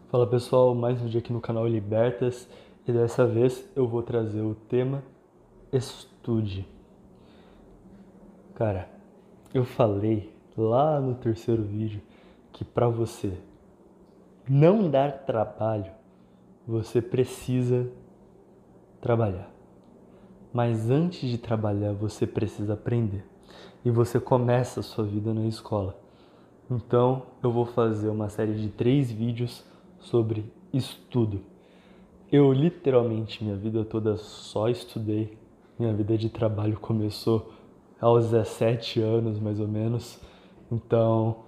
Fala pessoal, mais um dia aqui no canal Libertas e dessa vez eu vou trazer o tema estude. Cara, eu falei lá no terceiro vídeo que para você não dar trabalho, você precisa trabalhar. Mas antes de trabalhar, você precisa aprender. E você começa a sua vida na escola. Então, eu vou fazer uma série de 3 vídeos sobre estudo. Eu literalmente minha vida toda só estudei. Minha vida de trabalho começou aos 17 anos, mais ou menos. Então,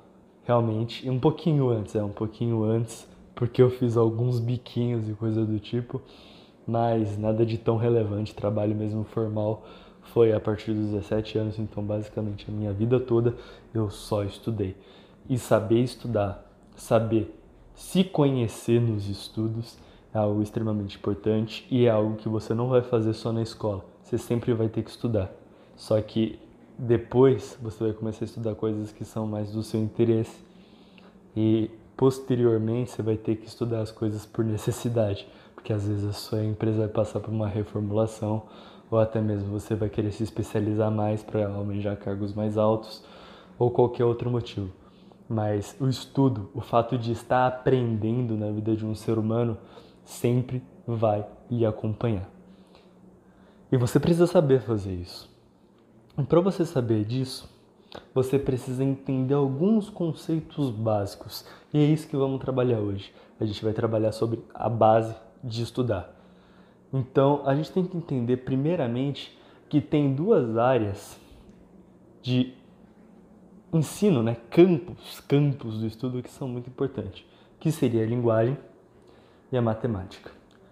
realmente, um pouquinho antes, porque eu fiz alguns biquinhos e coisa do tipo, mas nada de tão relevante. Trabalho mesmo formal foi a partir dos 17 anos, então basicamente a minha vida toda eu só estudei. E saber estudar, saber se conhecer nos estudos é algo extremamente importante e é algo que você não vai fazer só na escola. Você sempre vai ter que estudar. Só que depois você vai começar a estudar coisas que são mais do seu interesse e posteriormente você vai ter que estudar as coisas por necessidade, porque às vezes a sua empresa vai passar por uma reformulação ou até mesmo você vai querer se especializar mais para almejar cargos mais altos ou qualquer outro motivo. Mas o estudo, o fato de estar aprendendo na vida de um ser humano, sempre vai lhe acompanhar. E você precisa saber fazer isso. E para você saber disso, você precisa entender alguns conceitos básicos. E é isso que vamos trabalhar hoje. A gente vai trabalhar sobre a base de estudar. Então, a gente tem que entender primeiramente que tem duas áreas de ensino, né? Campos do estudo que são muito importantes, que seria a linguagem e a matemática,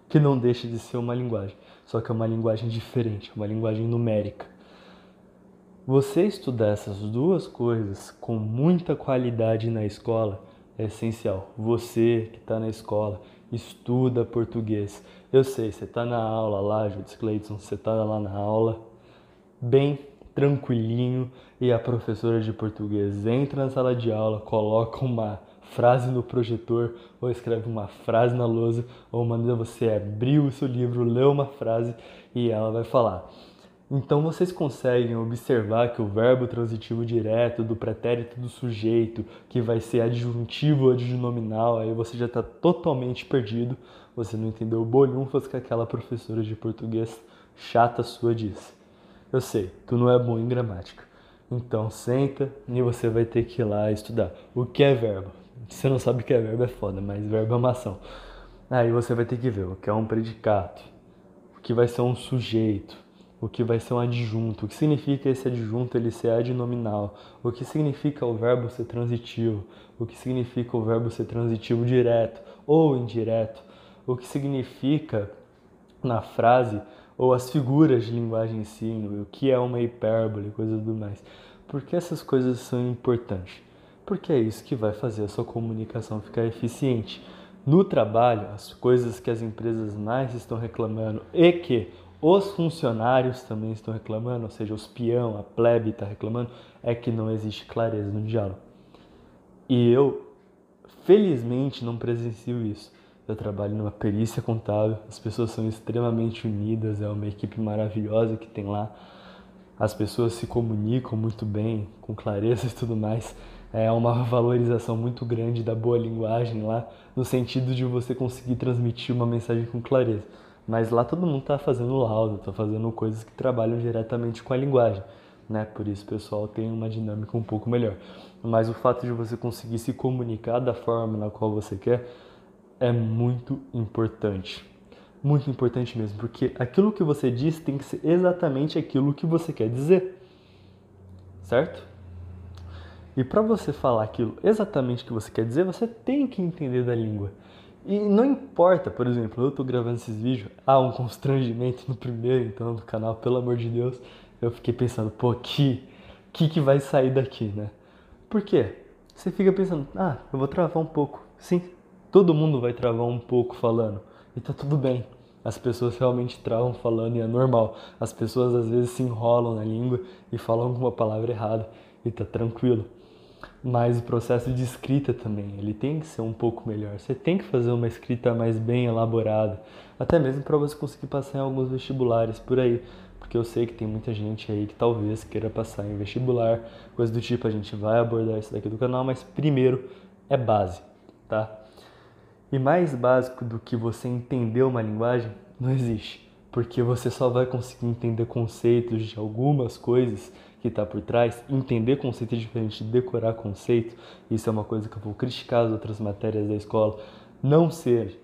que não deixa de ser uma linguagem, só que é uma linguagem diferente, uma linguagem numérica. Você estudar essas duas coisas com muita qualidade na escola é essencial. Você que está na escola, estuda português. Eu sei, você está na aula lá, Judith Clayton, você está lá na aula, bem tranquilinho, e a professora de português entra na sala de aula, coloca uma frase no projetor, ou escreve uma frase na lousa, ou manda você abrir o seu livro, ler uma frase e ela vai falar. Então vocês conseguem observar que o verbo transitivo direto do pretérito do sujeito, que vai ser adjuntivo ou adnominal, aí você já está totalmente perdido, você não entendeu bolhufas que aquela professora de português chata sua disse. Eu sei, tu não é bom em gramática. Então senta e você vai ter que ir lá estudar. O que é verbo? Você não sabe o que é verbo, é foda, mas verbo é uma ação. Aí você vai ter que ver o que é um predicado, o que vai ser um sujeito, o que vai ser um adjunto, o que significa esse adjunto ele ser adnominal, o que significa o verbo ser transitivo, o que significa o verbo ser transitivo direto ou indireto, o que significa na frase ou as figuras de linguagem em si, o que é uma hipérbole, coisas do mais. Por que essas coisas são importantes? Porque é isso que vai fazer a sua comunicação ficar eficiente. No trabalho, as coisas que as empresas mais estão reclamando e que os funcionários também estão reclamando, ou seja, os peão, a plebe está reclamando, é que não existe clareza no diálogo. E eu, felizmente, não presencio isso. Eu trabalho numa perícia contábil, as pessoas são extremamente unidas, é uma equipe maravilhosa que tem lá. As pessoas se comunicam muito bem, com clareza e tudo mais. É uma valorização muito grande da boa linguagem lá, no sentido de você conseguir transmitir uma mensagem com clareza. Mas lá todo mundo está fazendo laudo, está fazendo coisas que trabalham diretamente com a linguagem, né? Por isso o pessoal tem uma dinâmica um pouco melhor. Mas o fato de você conseguir se comunicar da forma na qual você quer é muito importante. Muito importante mesmo, porque aquilo que você diz tem que ser exatamente aquilo que você quer dizer, certo? E para você falar aquilo exatamente que você quer dizer, você tem que entender da língua. E não importa, por exemplo, eu tô gravando esses vídeos, há um constrangimento no primeiro então do canal, pelo amor de Deus. Eu fiquei pensando, pô, que vai sair daqui, né? Por quê? Você fica pensando, eu vou travar um pouco. Sim, todo mundo vai travar um pouco falando. E tá tudo bem. As pessoas realmente travam falando e é normal. As pessoas às vezes se enrolam na língua e falam alguma palavra errada e tá tranquilo. Mas o processo de escrita também, ele tem que ser um pouco melhor. Você tem que fazer uma escrita mais bem elaborada, até mesmo para você conseguir passar em alguns vestibulares por aí. Porque eu sei que tem muita gente aí que talvez queira passar em vestibular, coisa do tipo, a gente vai abordar isso daqui do canal, mas primeiro é base, tá? E mais básico do que você entender uma linguagem não existe, porque você só vai conseguir entender conceitos de algumas coisas que está por trás. Entender conceito é diferente de decorar conceito. Isso é uma coisa que eu vou criticar as outras matérias da escola. Não ser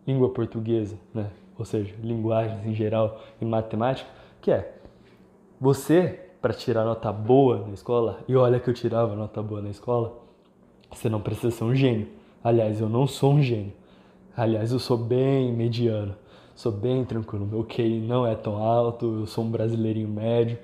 língua portuguesa, né? Ou seja, linguagens em geral e matemática, que é você, para tirar nota boa na escola, e olha que eu tirava nota boa na escola, você não precisa ser um gênio. Aliás, eu não sou um gênio. Aliás, eu sou bem mediano. Sou bem tranquilo. Meu QI não é tão alto, eu sou um brasileirinho médio.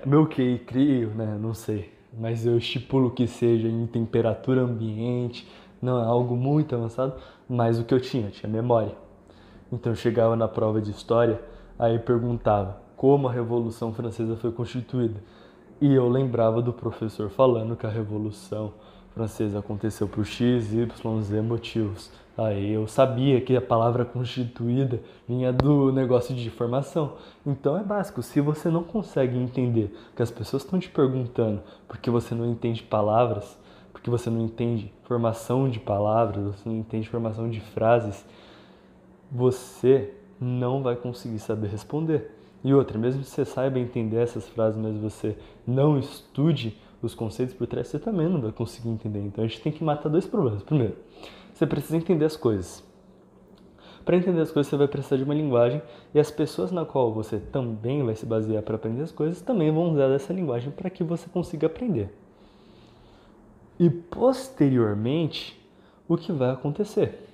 Meu QI crio, né? Não sei. Mas eu estipulo que seja em temperatura ambiente. Não é algo muito avançado. Mas o que eu tinha memória. Então eu chegava na prova de história, aí perguntava como a Revolução Francesa foi constituída. E eu lembrava do professor falando que a Revolução Francesa aconteceu por X, Y, Z motivos. Aí eu sabia que a palavra constituída vinha do negócio de formação. Então é básico, se você não consegue entender que as pessoas estão te perguntando porque você não entende palavras, porque você não entende formação de palavras, você não entende formação de frases, você não vai conseguir saber responder. E outra, mesmo que você saiba entender essas frases, mas você não estude os conceitos por trás, você também não vai conseguir entender. Então a gente tem que matar dois problemas. Primeiro, você precisa entender as coisas. Para entender as coisas, você vai precisar de uma linguagem, e as pessoas na qual você também vai se basear para aprender as coisas também vão usar essa linguagem para que você consiga aprender. E posteriormente, o que vai acontecer?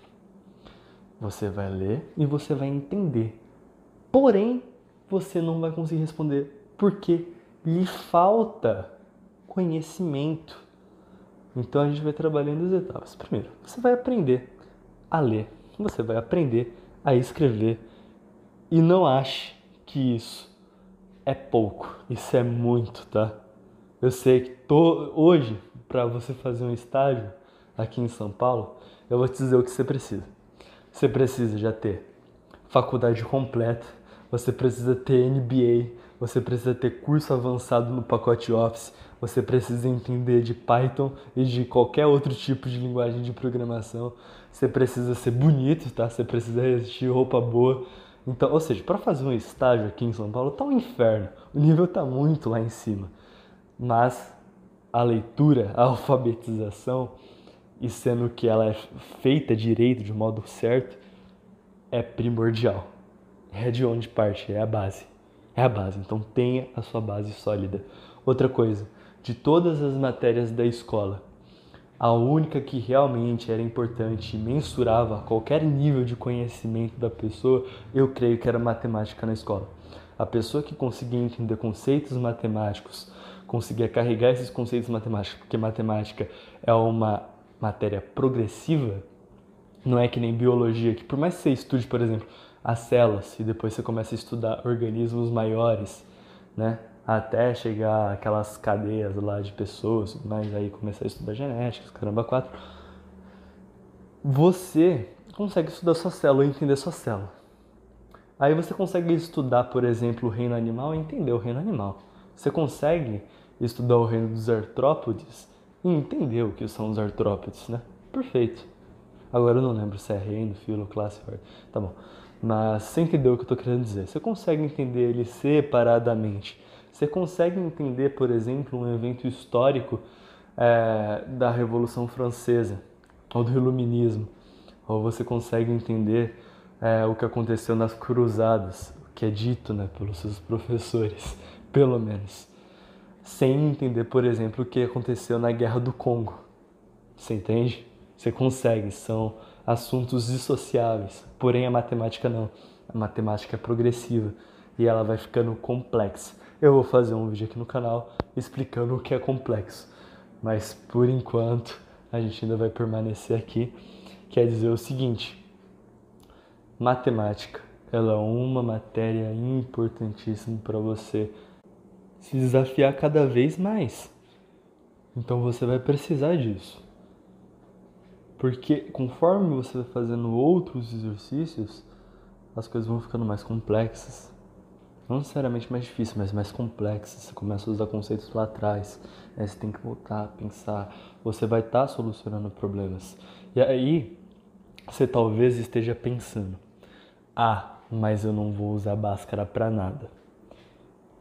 Você vai ler e você vai entender. Porém, você não vai conseguir responder porque lhe falta conhecimento. Então a gente vai trabalhando em duas etapas. Primeiro, você vai aprender a ler, você vai aprender a escrever. E não ache que isso é pouco, isso é muito, tá? Eu sei que hoje, para você fazer um estágio aqui em São Paulo, eu vou te dizer o que você precisa. Você precisa já ter faculdade completa, você precisa ter MBA, você precisa ter curso avançado no pacote Office, você precisa entender de Python e de qualquer outro tipo de linguagem de programação, você precisa ser bonito, tá? Você precisa vestir roupa boa. Então, ou seja, para fazer um estágio aqui em São Paulo tá um inferno, o nível tá muito lá em cima. Mas a leitura, a alfabetização, e sendo que ela é feita direito, de modo certo, é primordial. É de onde parte, é a base. É a base, então tenha a sua base sólida. Outra coisa, de todas as matérias da escola, a única que realmente era importante e mensurava qualquer nível de conhecimento da pessoa, eu creio que era matemática na escola. A pessoa que conseguia entender conceitos matemáticos, conseguia carregar esses conceitos matemáticos, porque matemática é uma matéria progressiva, não é que nem biologia, que por mais que você estude, por exemplo, as células e depois você começa a estudar organismos maiores, né? Até chegar aquelas cadeias lá de pessoas, mas aí começar a estudar genética, caramba, quatro. Você consegue estudar sua célula e entender sua célula. Aí você consegue estudar, por exemplo, o reino animal e entender o reino animal. Você consegue estudar o reino dos artrópodes e entender o que são os artrópodes, né? Perfeito. Agora eu não lembro se é reino, filo, classe, ordem. Tá bom. Mas você entendeu o que eu estou querendo dizer. Você consegue entender ele separadamente. Você consegue entender, por exemplo, um evento histórico da Revolução Francesa ou do Iluminismo. Ou você consegue entender o que aconteceu nas Cruzadas, o que é dito, né, pelos seus professores, pelo menos. Sem entender, por exemplo, o que aconteceu na Guerra do Congo. Você entende? Você consegue, são assuntos dissociáveis. Porém, a matemática não. A matemática é progressiva e ela vai ficando complexa. Eu vou fazer um vídeo aqui no canal explicando o que é complexo. Mas, por enquanto, a gente ainda vai permanecer aqui. Quer dizer o seguinte: matemática, ela é uma matéria importantíssima para você se desafiar cada vez mais. Então você vai precisar disso. Porque conforme você vai fazendo outros exercícios, as coisas vão ficando mais complexas. Não necessariamente mais difíceis, mas mais complexas. Você começa a usar conceitos lá atrás. Aí você tem que voltar a pensar. Você vai estar solucionando problemas. E aí, você talvez esteja pensando: ah, mas eu não vou usar Bhaskara pra nada.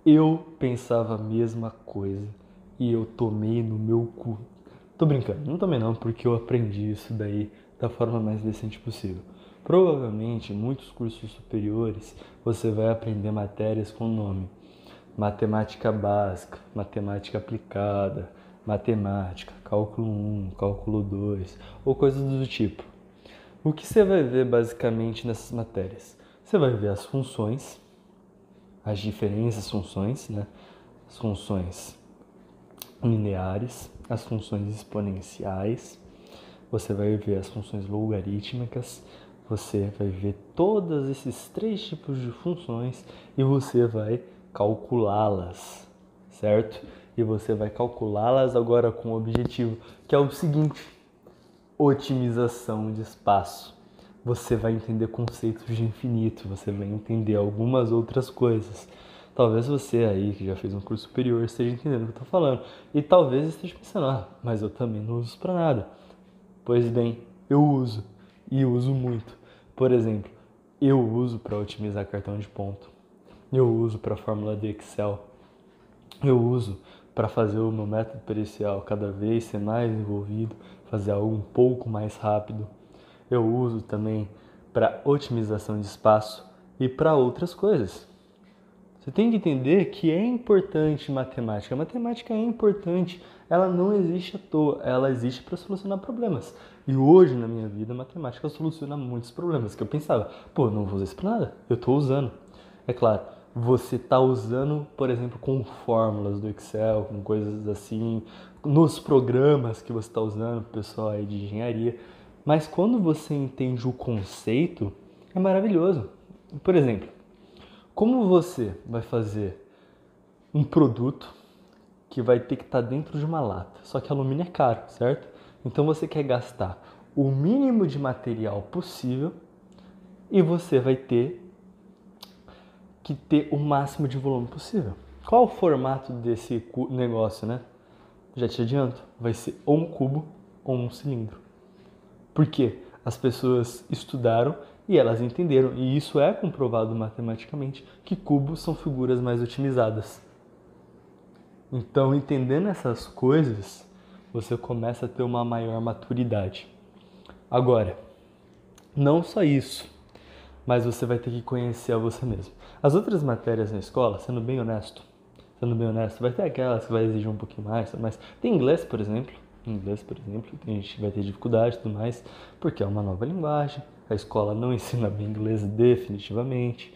Eu pensava a mesma coisa e eu tomei no meu cu. Tô brincando, não tomei não, porque eu aprendi isso daí da forma mais decente possível. Provavelmente, em muitos cursos superiores, você vai aprender matérias com nome: matemática básica, matemática aplicada, matemática, cálculo 1, cálculo 2, ou coisas do tipo. O que você vai ver basicamente nessas matérias? Você vai ver as funções, as diferentes funções, né? As funções lineares, as funções exponenciais, você vai ver as funções logarítmicas, você vai ver todos esses três tipos de funções e você vai calculá-las, certo? E você vai calculá-las agora com o objetivo, que é o seguinte: otimização de espaço. Você vai entender conceitos de infinito, você vai entender algumas outras coisas. Talvez você aí, que já fez um curso superior, esteja entendendo o que eu estou falando. E talvez esteja pensando: ah, mas eu também não uso para nada. Pois bem, eu uso. E uso muito. Por exemplo, eu uso para otimizar cartão de ponto. Eu uso para fórmula de Excel. Eu uso para fazer o meu método pericial cada vez ser mais envolvido, fazer algo um pouco mais rápido. Eu uso também para otimização de espaço e para outras coisas. Você tem que entender que é importante matemática. A matemática é importante, ela não existe à toa, ela existe para solucionar problemas. E hoje na minha vida a matemática soluciona muitos problemas que eu pensava: pô, não vou usar isso para nada, eu estou usando. É claro, você está usando, por exemplo, com fórmulas do Excel, com coisas assim, nos programas que você está usando, pessoal aí de engenharia. Mas quando você entende o conceito, é maravilhoso. Por exemplo, como você vai fazer um produto que vai ter que estar dentro de uma lata? Só que alumínio é caro, certo? Então você quer gastar o mínimo de material possível e você vai ter que ter o máximo de volume possível. Qual o formato desse negócio, né? Já te adianto, vai ser ou um cubo ou um cilindro. Por quê? As pessoas estudaram e elas entenderam, e isso é comprovado matematicamente, que cubos são figuras mais otimizadas. Então, entendendo essas coisas, você começa a ter uma maior maturidade. Agora, não só isso, mas você vai ter que conhecer a você mesmo. As outras matérias na escola, sendo bem honesto, vai ter aquelas que vai exigir um pouquinho mais, mas tem inglês, por exemplo. A gente vai ter dificuldade e tudo mais, porque é uma nova linguagem. A escola não ensina bem inglês definitivamente.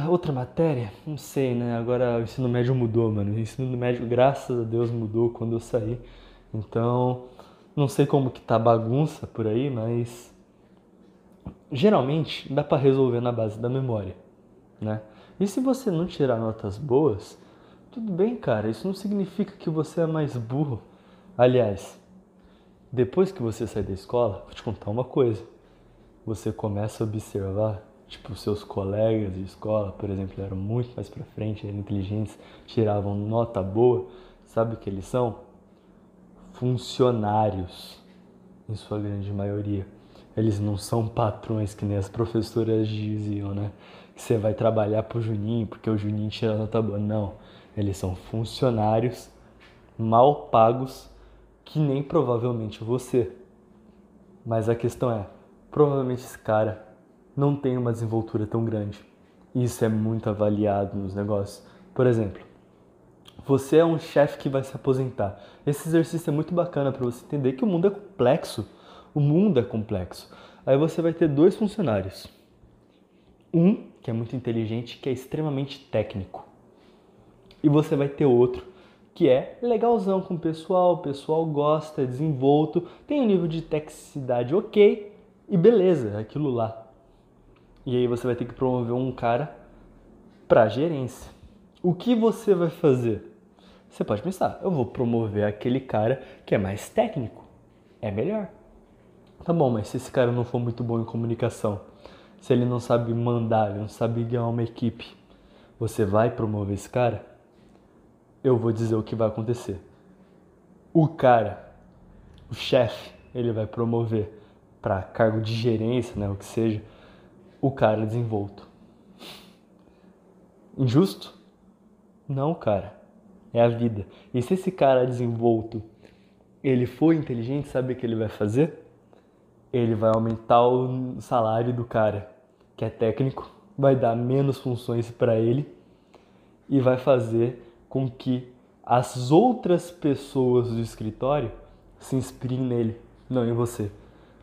Outra matéria? Não sei, né? Agora o ensino médio mudou, mano. O ensino médio, graças a Deus, mudou quando eu saí. Então, não sei como que tá a bagunça por aí, mas geralmente dá pra resolver na base da memória, né? E se você não tirar notas boas, tudo bem, cara. Isso não significa que você é mais burro. Aliás, depois que você sai da escola, vou te contar uma coisa. Você começa a observar, tipo, seus colegas de escola, por exemplo, eram muito mais pra frente, eram inteligentes, tiravam nota boa. Sabe o que eles são? Funcionários, em sua grande maioria. Eles não são patrões que nem as professoras diziam, né? Que você vai trabalhar pro Juninho porque o Juninho tira nota boa. Não, eles são funcionários mal pagos que nem provavelmente você. Mas a questão é, provavelmente esse cara não tem uma desenvoltura tão grande. Isso é muito avaliado nos negócios. Por exemplo, você é um chefe que vai se aposentar. Esse exercício é muito bacana para você entender que o mundo é complexo. O mundo é complexo. Aí você vai ter dois funcionários. Um que é muito inteligente, que é extremamente técnico. E você vai ter outro que é legalzão com o pessoal gosta, é desenvolto, tem um nível de tecnicidade ok e beleza, é aquilo lá. E aí você vai ter que promover um cara para gerência. O que você vai fazer? Você pode pensar, eu vou promover aquele cara que é mais técnico, é melhor. Tá bom, mas se esse cara não for muito bom em comunicação, se ele não sabe mandar, ele não sabe guiar uma equipe, você vai promover esse cara? Eu vou dizer o que vai acontecer. O cara, o chefe, ele vai promover para cargo de gerência, né, o que seja, o cara desenvolto. Injusto? Não, cara. É a vida. E se esse cara desenvolto, ele for inteligente, sabe o que ele vai fazer? Ele vai aumentar o salário do cara, que é técnico, vai dar menos funções para ele e vai fazer com que as outras pessoas do escritório se inspirem nele, não em você.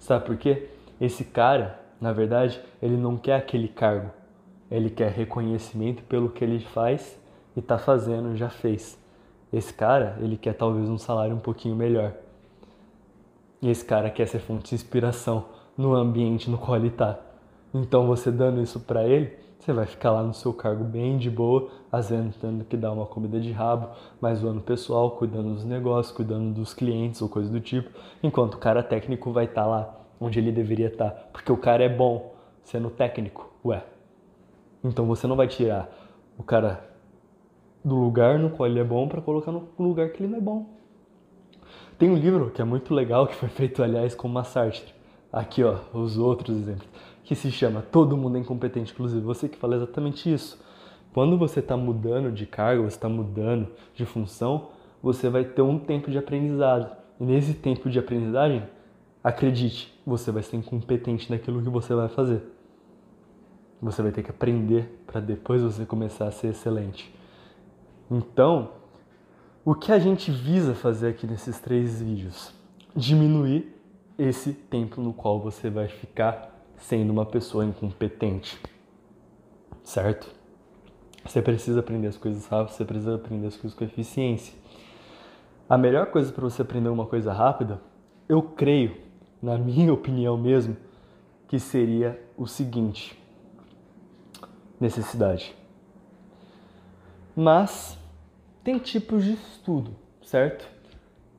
Sabe por quê? Esse cara, na verdade, ele não quer aquele cargo. Ele quer reconhecimento pelo que ele faz e está fazendo, já fez. Esse cara, ele quer talvez um salário um pouquinho melhor. E esse cara quer ser fonte de inspiração no ambiente no qual ele está. Então você dando isso para ele, você vai ficar lá no seu cargo bem de boa, às vezes tendo que dar uma comida de rabo, mas o ano pessoal, cuidando dos negócios, cuidando dos clientes ou coisa do tipo, enquanto o cara técnico vai estar lá onde ele deveria estar, porque o cara é bom sendo técnico, ué. Então você não vai tirar o cara do lugar no qual ele é bom para colocar no lugar que ele não é bom. Tem um livro que é muito legal, que foi feito, aliás, com uma Sartre. Aqui, ó, os outros exemplos. Que se chama Todo Mundo é Incompetente, inclusive você que fala exatamente isso. Quando você está mudando de cargo, você está mudando de função, você vai ter um tempo de aprendizado. E nesse tempo de aprendizagem, acredite, você vai ser incompetente naquilo que você vai fazer. Você vai ter que aprender para depois você começar a ser excelente. Então, o que a gente visa fazer aqui nesses 3 vídeos? Diminuir esse tempo no qual você vai ficar sendo uma pessoa incompetente, certo? Você precisa aprender as coisas rápido, você precisa aprender as coisas com eficiência. A melhor coisa para você aprender uma coisa rápida, eu creio, na minha opinião mesmo, que seria o seguinte: necessidade. Mas tem tipos de estudo, certo?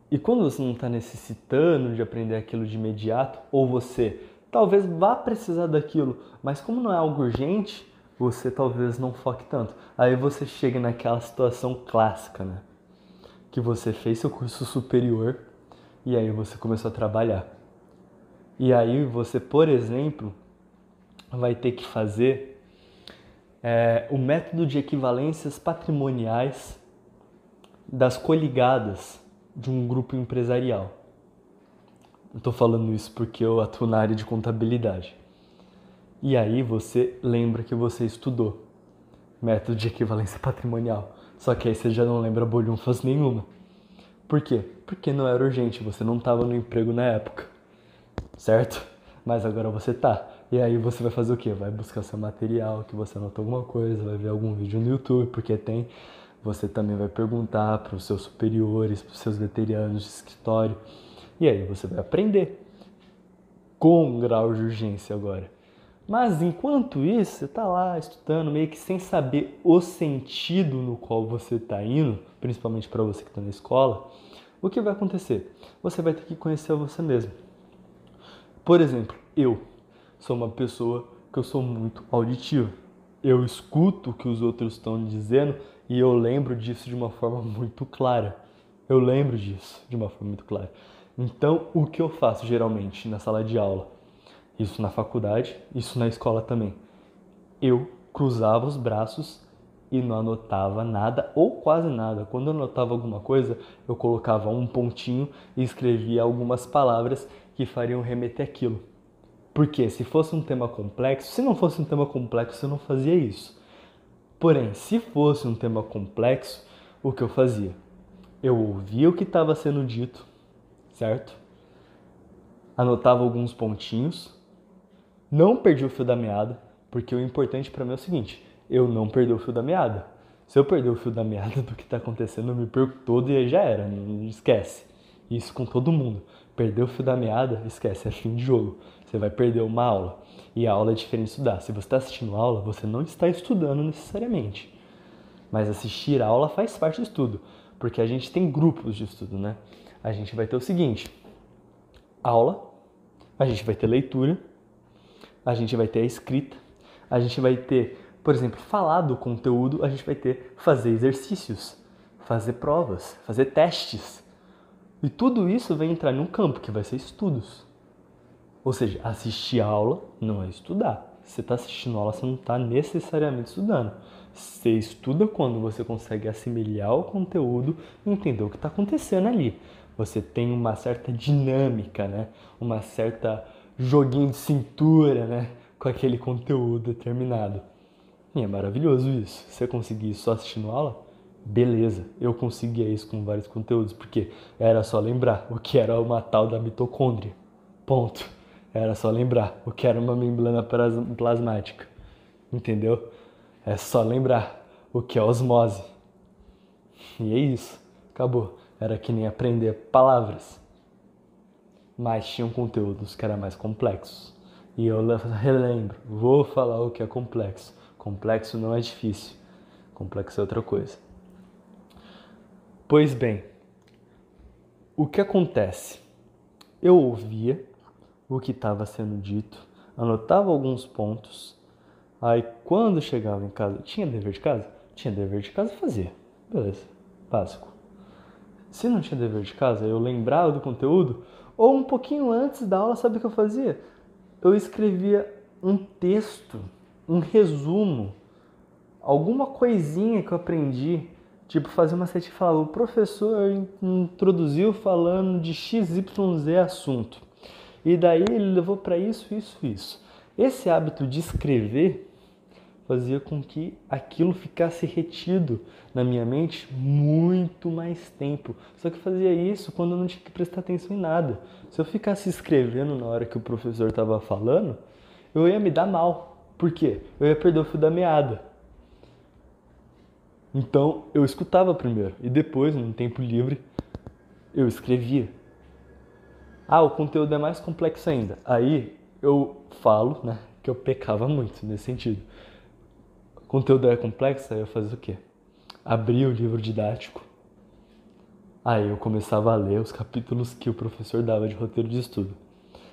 E quando você não está necessitando de aprender aquilo de imediato, ou você talvez vá precisar daquilo, mas como não é algo urgente, você talvez não foque tanto. Aí você chega naquela situação clássica, né? Que você fez seu curso superior e aí você começou a trabalhar. E aí você, por exemplo, vai ter que fazer o método de equivalências patrimoniais das coligadas de um grupo empresarial. Estou falando isso porque eu atuo na área de contabilidade. E aí você lembra que você estudou método de equivalência patrimonial. Só que aí você já não lembra bolhufas nenhuma. Por quê? Porque não era urgente, você não estava no emprego na época. Certo? Mas agora você tá. E aí você vai fazer o quê? Vai buscar seu material, que você anotou alguma coisa, vai ver algum vídeo no YouTube, porque tem. Você também vai perguntar para os seus superiores, para os seus veteranos de escritório. E aí você vai aprender com um grau de urgência agora. Mas enquanto isso, você está lá estudando, meio que sem saber o sentido no qual você está indo, principalmente para você que está na escola, o que vai acontecer? Você vai ter que conhecer você mesmo. Por exemplo, eu sou uma pessoa que eu sou muito auditiva. Eu escuto o que os outros estão dizendo e eu lembro disso de uma forma muito clara. Eu lembro disso de uma forma muito clara. Então, o que eu faço geralmente na sala de aula? Isso na faculdade, isso na escola também. Eu cruzava os braços e não anotava nada ou quase nada. Quando eu anotava alguma coisa, eu colocava um pontinho e escrevia algumas palavras que fariam remeter aquilo. Porque se fosse um tema complexo, se não fosse um tema complexo, eu não fazia isso. Porém, se fosse um tema complexo, o que eu fazia? Eu ouvia o que estava sendo dito, certo? Anotava alguns pontinhos, não perdi o fio da meada, porque o importante para mim é o seguinte: eu não perder o fio da meada. Se eu perder o fio da meada do que está acontecendo, eu me perco todo e aí já era, não esquece. Isso com todo mundo. Perder o fio da meada, esquece, é fim de jogo. Você vai perder uma aula. E a aula é diferente de estudar. Se você está assistindo a aula, você não está estudando necessariamente. Mas assistir a aula faz parte do estudo. Porque a gente tem grupos de estudo, né? A gente vai ter o seguinte: aula, a gente vai ter leitura, a gente vai ter a escrita, a gente vai ter, por exemplo, falar do conteúdo, a gente vai ter fazer exercícios, fazer provas, fazer testes. E tudo isso vai entrar num campo que vai ser estudos. Ou seja, assistir a aula não é estudar. Você está assistindo a aula, você não está necessariamente estudando. Você estuda quando você consegue assimilar o conteúdo e entender o que está acontecendo ali. Você tem uma certa dinâmica, né? Uma certa joguinho de cintura, né? Com aquele conteúdo determinado. E é maravilhoso isso. Se você conseguir isso só assistindo aula, beleza. Eu conseguia isso com vários conteúdos, porque era só lembrar o que era uma tal da mitocôndria. Ponto. Era só lembrar o que era uma membrana plasmática. Entendeu? É só lembrar o que é osmose. E é isso. Acabou. Era que nem aprender palavras. Mas tinham conteúdos que eram mais complexos. E eu relembro. Vou falar o que é complexo. Complexo não é difícil. Complexo é outra coisa. Pois bem, o que acontece? Eu ouvia o que estava sendo dito, anotava alguns pontos, aí quando chegava em casa, tinha dever de casa? Tinha dever de casa, fazia. Beleza, básico. Se não tinha dever de casa, eu lembrava do conteúdo, ou um pouquinho antes da aula, sabe o que eu fazia? Eu escrevia um texto, um resumo, alguma coisinha que eu aprendi, tipo fazer uma sete e falar, o professor introduziu falando de XYZ assunto. E daí ele levou para isso. Esse hábito de escrever fazia com que aquilo ficasse retido na minha mente muito mais tempo. Só que fazia isso quando eu não tinha que prestar atenção em nada. Se eu ficasse escrevendo na hora que o professor estava falando, eu ia me dar mal. Por quê? Eu ia perder o fio da meada. Então eu escutava primeiro e depois, no tempo livre, eu escrevia. Ah, o conteúdo é mais complexo ainda. Aí eu falo, né, que eu pecava muito nesse sentido. O conteúdo é complexo, aí eu fazia o quê? Abria o livro didático. Aí eu começava a ler os capítulos que o professor dava de roteiro de estudo.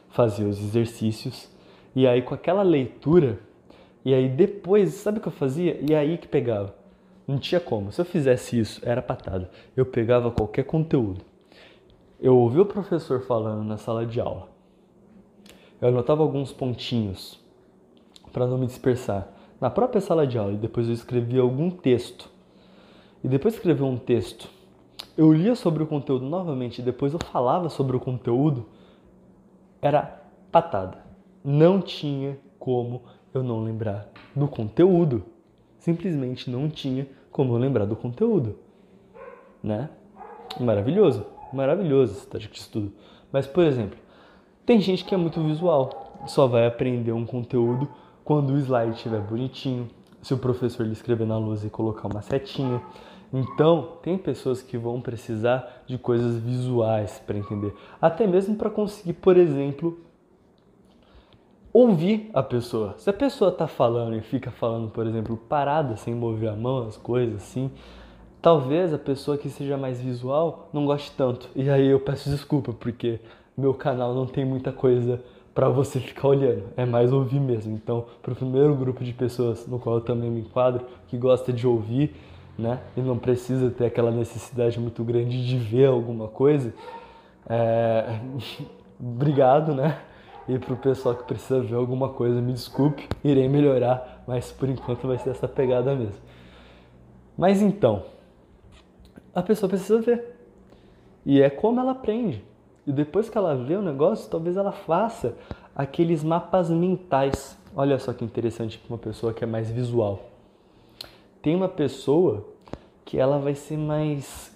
Fazia os exercícios. E aí com aquela leitura, e aí depois, sabe o que eu fazia? E aí que pegava. Não tinha como. Se eu fizesse isso, era patada. Eu pegava qualquer conteúdo. Eu ouvi o professor falando na sala de aula. Eu anotava alguns pontinhos para não me dispersar na própria sala de aula e depois eu escrevia algum texto. E depois de escrever um texto, eu lia sobre o conteúdo novamente e depois eu falava sobre o conteúdo. Era patada. Não tinha como eu não lembrar do conteúdo. Simplesmente não tinha como eu lembrar do conteúdo. Né? Maravilhoso. Maravilhoso esse tático de estudo. Mas, por exemplo, tem gente que é muito visual. Só vai aprender um conteúdo quando o slide estiver bonitinho, se o professor lhe escrever na lousa e colocar uma setinha. Então, tem pessoas que vão precisar de coisas visuais para entender. Até mesmo para conseguir, por exemplo, ouvir a pessoa. Se a pessoa está falando e fica falando, por exemplo, parada, sem mover a mão, as coisas assim, talvez a pessoa que seja mais visual não goste tanto. E aí eu peço desculpa, porque meu canal não tem muita coisa para você ficar olhando. É mais ouvir mesmo. Então, para o primeiro grupo de pessoas no qual eu também me enquadro, que gosta de ouvir, né? E não precisa ter aquela necessidade muito grande de ver alguma coisa, obrigado, né? E pro pessoal que precisa ver alguma coisa, me desculpe, irei melhorar, mas por enquanto vai ser essa pegada mesmo. Mas então, a pessoa precisa ver. E é como ela aprende. E depois que ela vê o negócio, talvez ela faça aqueles mapas mentais. Olha só que interessante para uma pessoa que é mais visual. Tem uma pessoa que ela vai ser mais...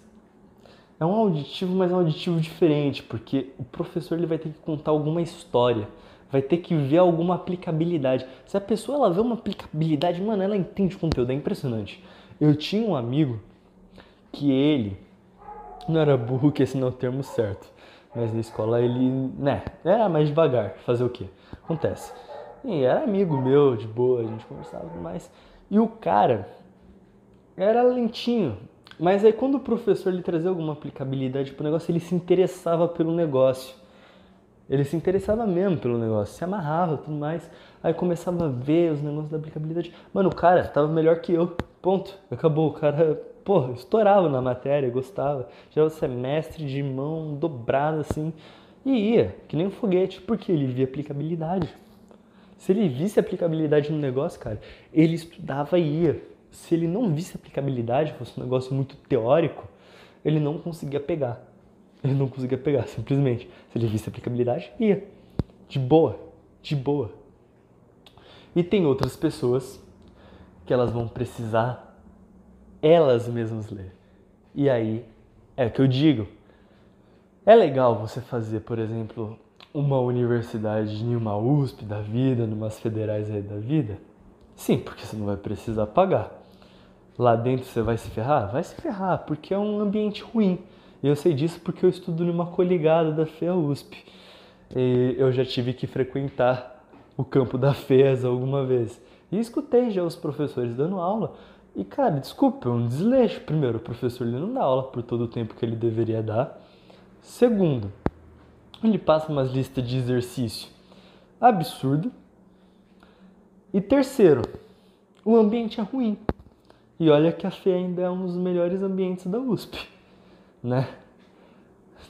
É um auditivo, mas é um auditivo diferente, porque o professor ele vai ter que contar alguma história, vai ter que ver alguma aplicabilidade. Se a pessoa ela vê uma aplicabilidade, mano, ela entende o conteúdo, é impressionante. Eu tinha um amigo que ele não era burro, que esse não é o termo certo, mas na escola ele, né, era mais devagar, fazer o quê? Acontece. E era amigo meu, de boa, a gente conversava mais. E o cara era lentinho. Mas aí quando o professor lhe trazia alguma aplicabilidade pro negócio, ele se interessava pelo negócio. Ele se interessava mesmo pelo negócio, se amarrava e tudo mais. Aí começava a ver os negócios da aplicabilidade. Mano, o cara tava melhor que eu. Ponto. Acabou. O cara, porra, estourava na matéria, gostava. Já o semestre de mão dobrada assim. E ia, que nem um foguete, porque ele via aplicabilidade. Se ele visse aplicabilidade no negócio, cara, ele estudava e ia. Se ele não visse aplicabilidade, fosse um negócio muito teórico, ele não conseguia pegar. Ele não conseguia pegar, simplesmente. Se ele visse aplicabilidade, ia. De boa. De boa. E tem outras pessoas que elas vão precisar elas mesmas ler. E aí é o que eu digo. É legal você fazer, por exemplo, uma universidade em uma USP da vida, numas federais aí da vida? Sim, porque você não vai precisar pagar. Lá dentro você vai se ferrar? Vai se ferrar, porque é um ambiente ruim. E eu sei disso porque eu estudo numa coligada da FEA USP. E eu já tive que frequentar o campo da FEAS alguma vez. E escutei já os professores dando aula. E, cara, desculpa, é um desleixo. Primeiro, o professor ele não dá aula por todo o tempo que ele deveria dar. Segundo, ele passa umas listas de exercício absurdo. E terceiro, o ambiente é ruim. E olha que a FEA ainda é um dos melhores ambientes da USP, né?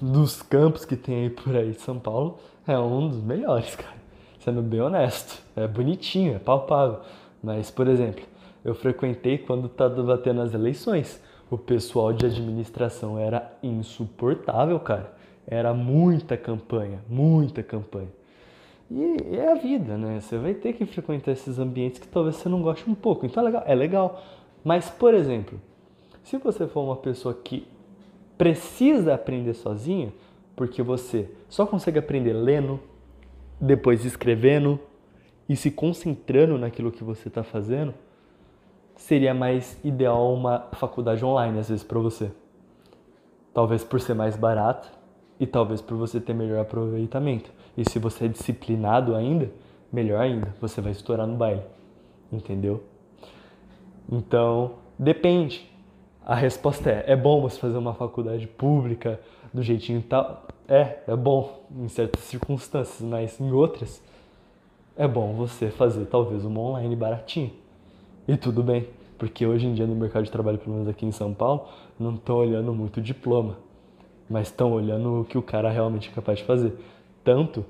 Dos campos que tem aí por aí de São Paulo, é um dos melhores, cara. Sendo bem honesto. É bonitinho, é palpável. Mas, por exemplo, eu frequentei quando tava batendo as eleições. O pessoal de administração era insuportável, cara. Era muita campanha, muita campanha. E é a vida, né? Você vai ter que frequentar esses ambientes que talvez você não goste um pouco. Então é legal. Mas, por exemplo, se você for uma pessoa que precisa aprender sozinha, porque você só consegue aprender lendo, depois escrevendo e se concentrando naquilo que você está fazendo, seria mais ideal uma faculdade online, às vezes, para você. Talvez por ser mais barata e talvez por você ter melhor aproveitamento. E se você é disciplinado ainda, melhor ainda, você vai estourar no baile. Entendeu? Então, depende. A resposta é bom você fazer uma faculdade pública do jeitinho tal? É bom em certas circunstâncias, mas em outras é bom você fazer talvez uma online baratinho. E tudo bem, porque hoje em dia no mercado de trabalho, pelo menos aqui em São Paulo, não estão olhando muito o diploma, mas estão olhando o que o cara realmente é capaz de fazer. Tanto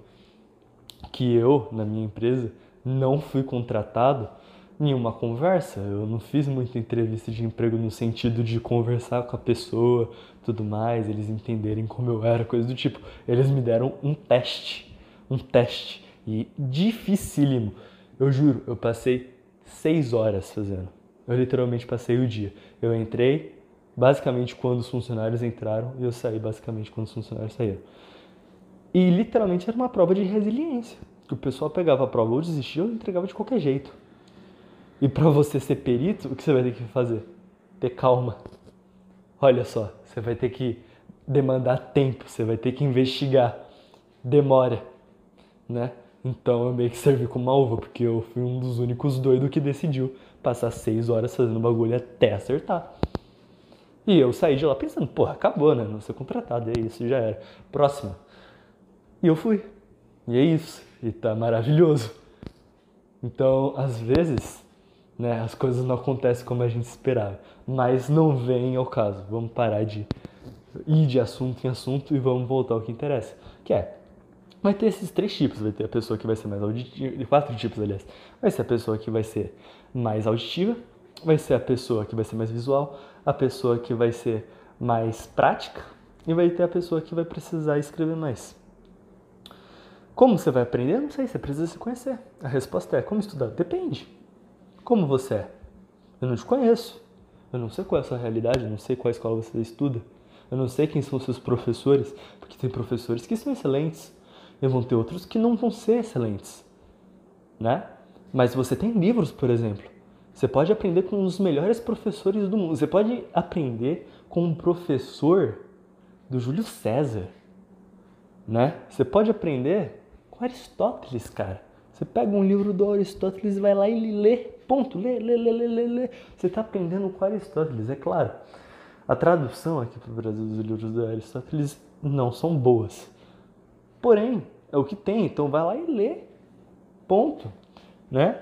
que eu, na minha empresa, não fui contratado em uma conversa. Eu não fiz muita entrevista de emprego no sentido de conversar com a pessoa, tudo mais, eles entenderem como eu era, coisa do tipo. Eles me deram um teste, e dificílimo. Eu juro, eu passei 6 horas fazendo. Eu literalmente passei o dia. Eu entrei basicamente quando os funcionários entraram e eu saí basicamente quando os funcionários saíram. E literalmente era uma prova de resiliência. Que o pessoal pegava a prova ou desistia ou entregava de qualquer jeito. E para você ser perito, o que você vai ter que fazer? Ter calma. Olha só, você vai ter que demandar tempo, você vai ter que investigar. Demora, né? Então eu meio que servi como uma uva, porque eu fui um dos únicos doidos que decidiu passar 6 horas fazendo bagulho até acertar. E eu saí de lá pensando, porra, acabou, né? Não ser contratado, é isso, já era. Próximo. E eu fui. E é isso. E tá maravilhoso. Então, às vezes, né, as coisas não acontecem como a gente esperava. Mas não vem ao caso. Vamos parar de ir de assunto em assunto e vamos voltar ao que interessa. Que é, vai ter esses 3 tipos. Vai ter a pessoa que vai ser mais auditiva. 4 tipos, aliás. Vai ser a pessoa que vai ser mais auditiva. Vai ser a pessoa que vai ser mais visual. A pessoa que vai ser mais prática. E vai ter a pessoa que vai precisar escrever mais. Como você vai aprender? Não sei, você precisa se conhecer. A resposta é, como estudar? Depende. Como você é? Eu não te conheço. Eu não sei qual é a sua realidade, eu não sei qual escola você estuda. Eu não sei quem são os seus professores, porque tem professores que são excelentes e vão ter outros que não vão ser excelentes, né? Mas você tem livros, por exemplo. Você pode aprender com os melhores professores do mundo. Você pode aprender com um professor do Júlio César, né? Você pode aprender com Aristóteles, cara. Você pega um livro do Aristóteles e vai lá e lê. Ponto. Lê. Você está aprendendo com Aristóteles, é claro. A tradução aqui para o Brasil dos livros do Aristóteles não são boas. Porém, é o que tem, então vai lá e lê. Ponto. Né?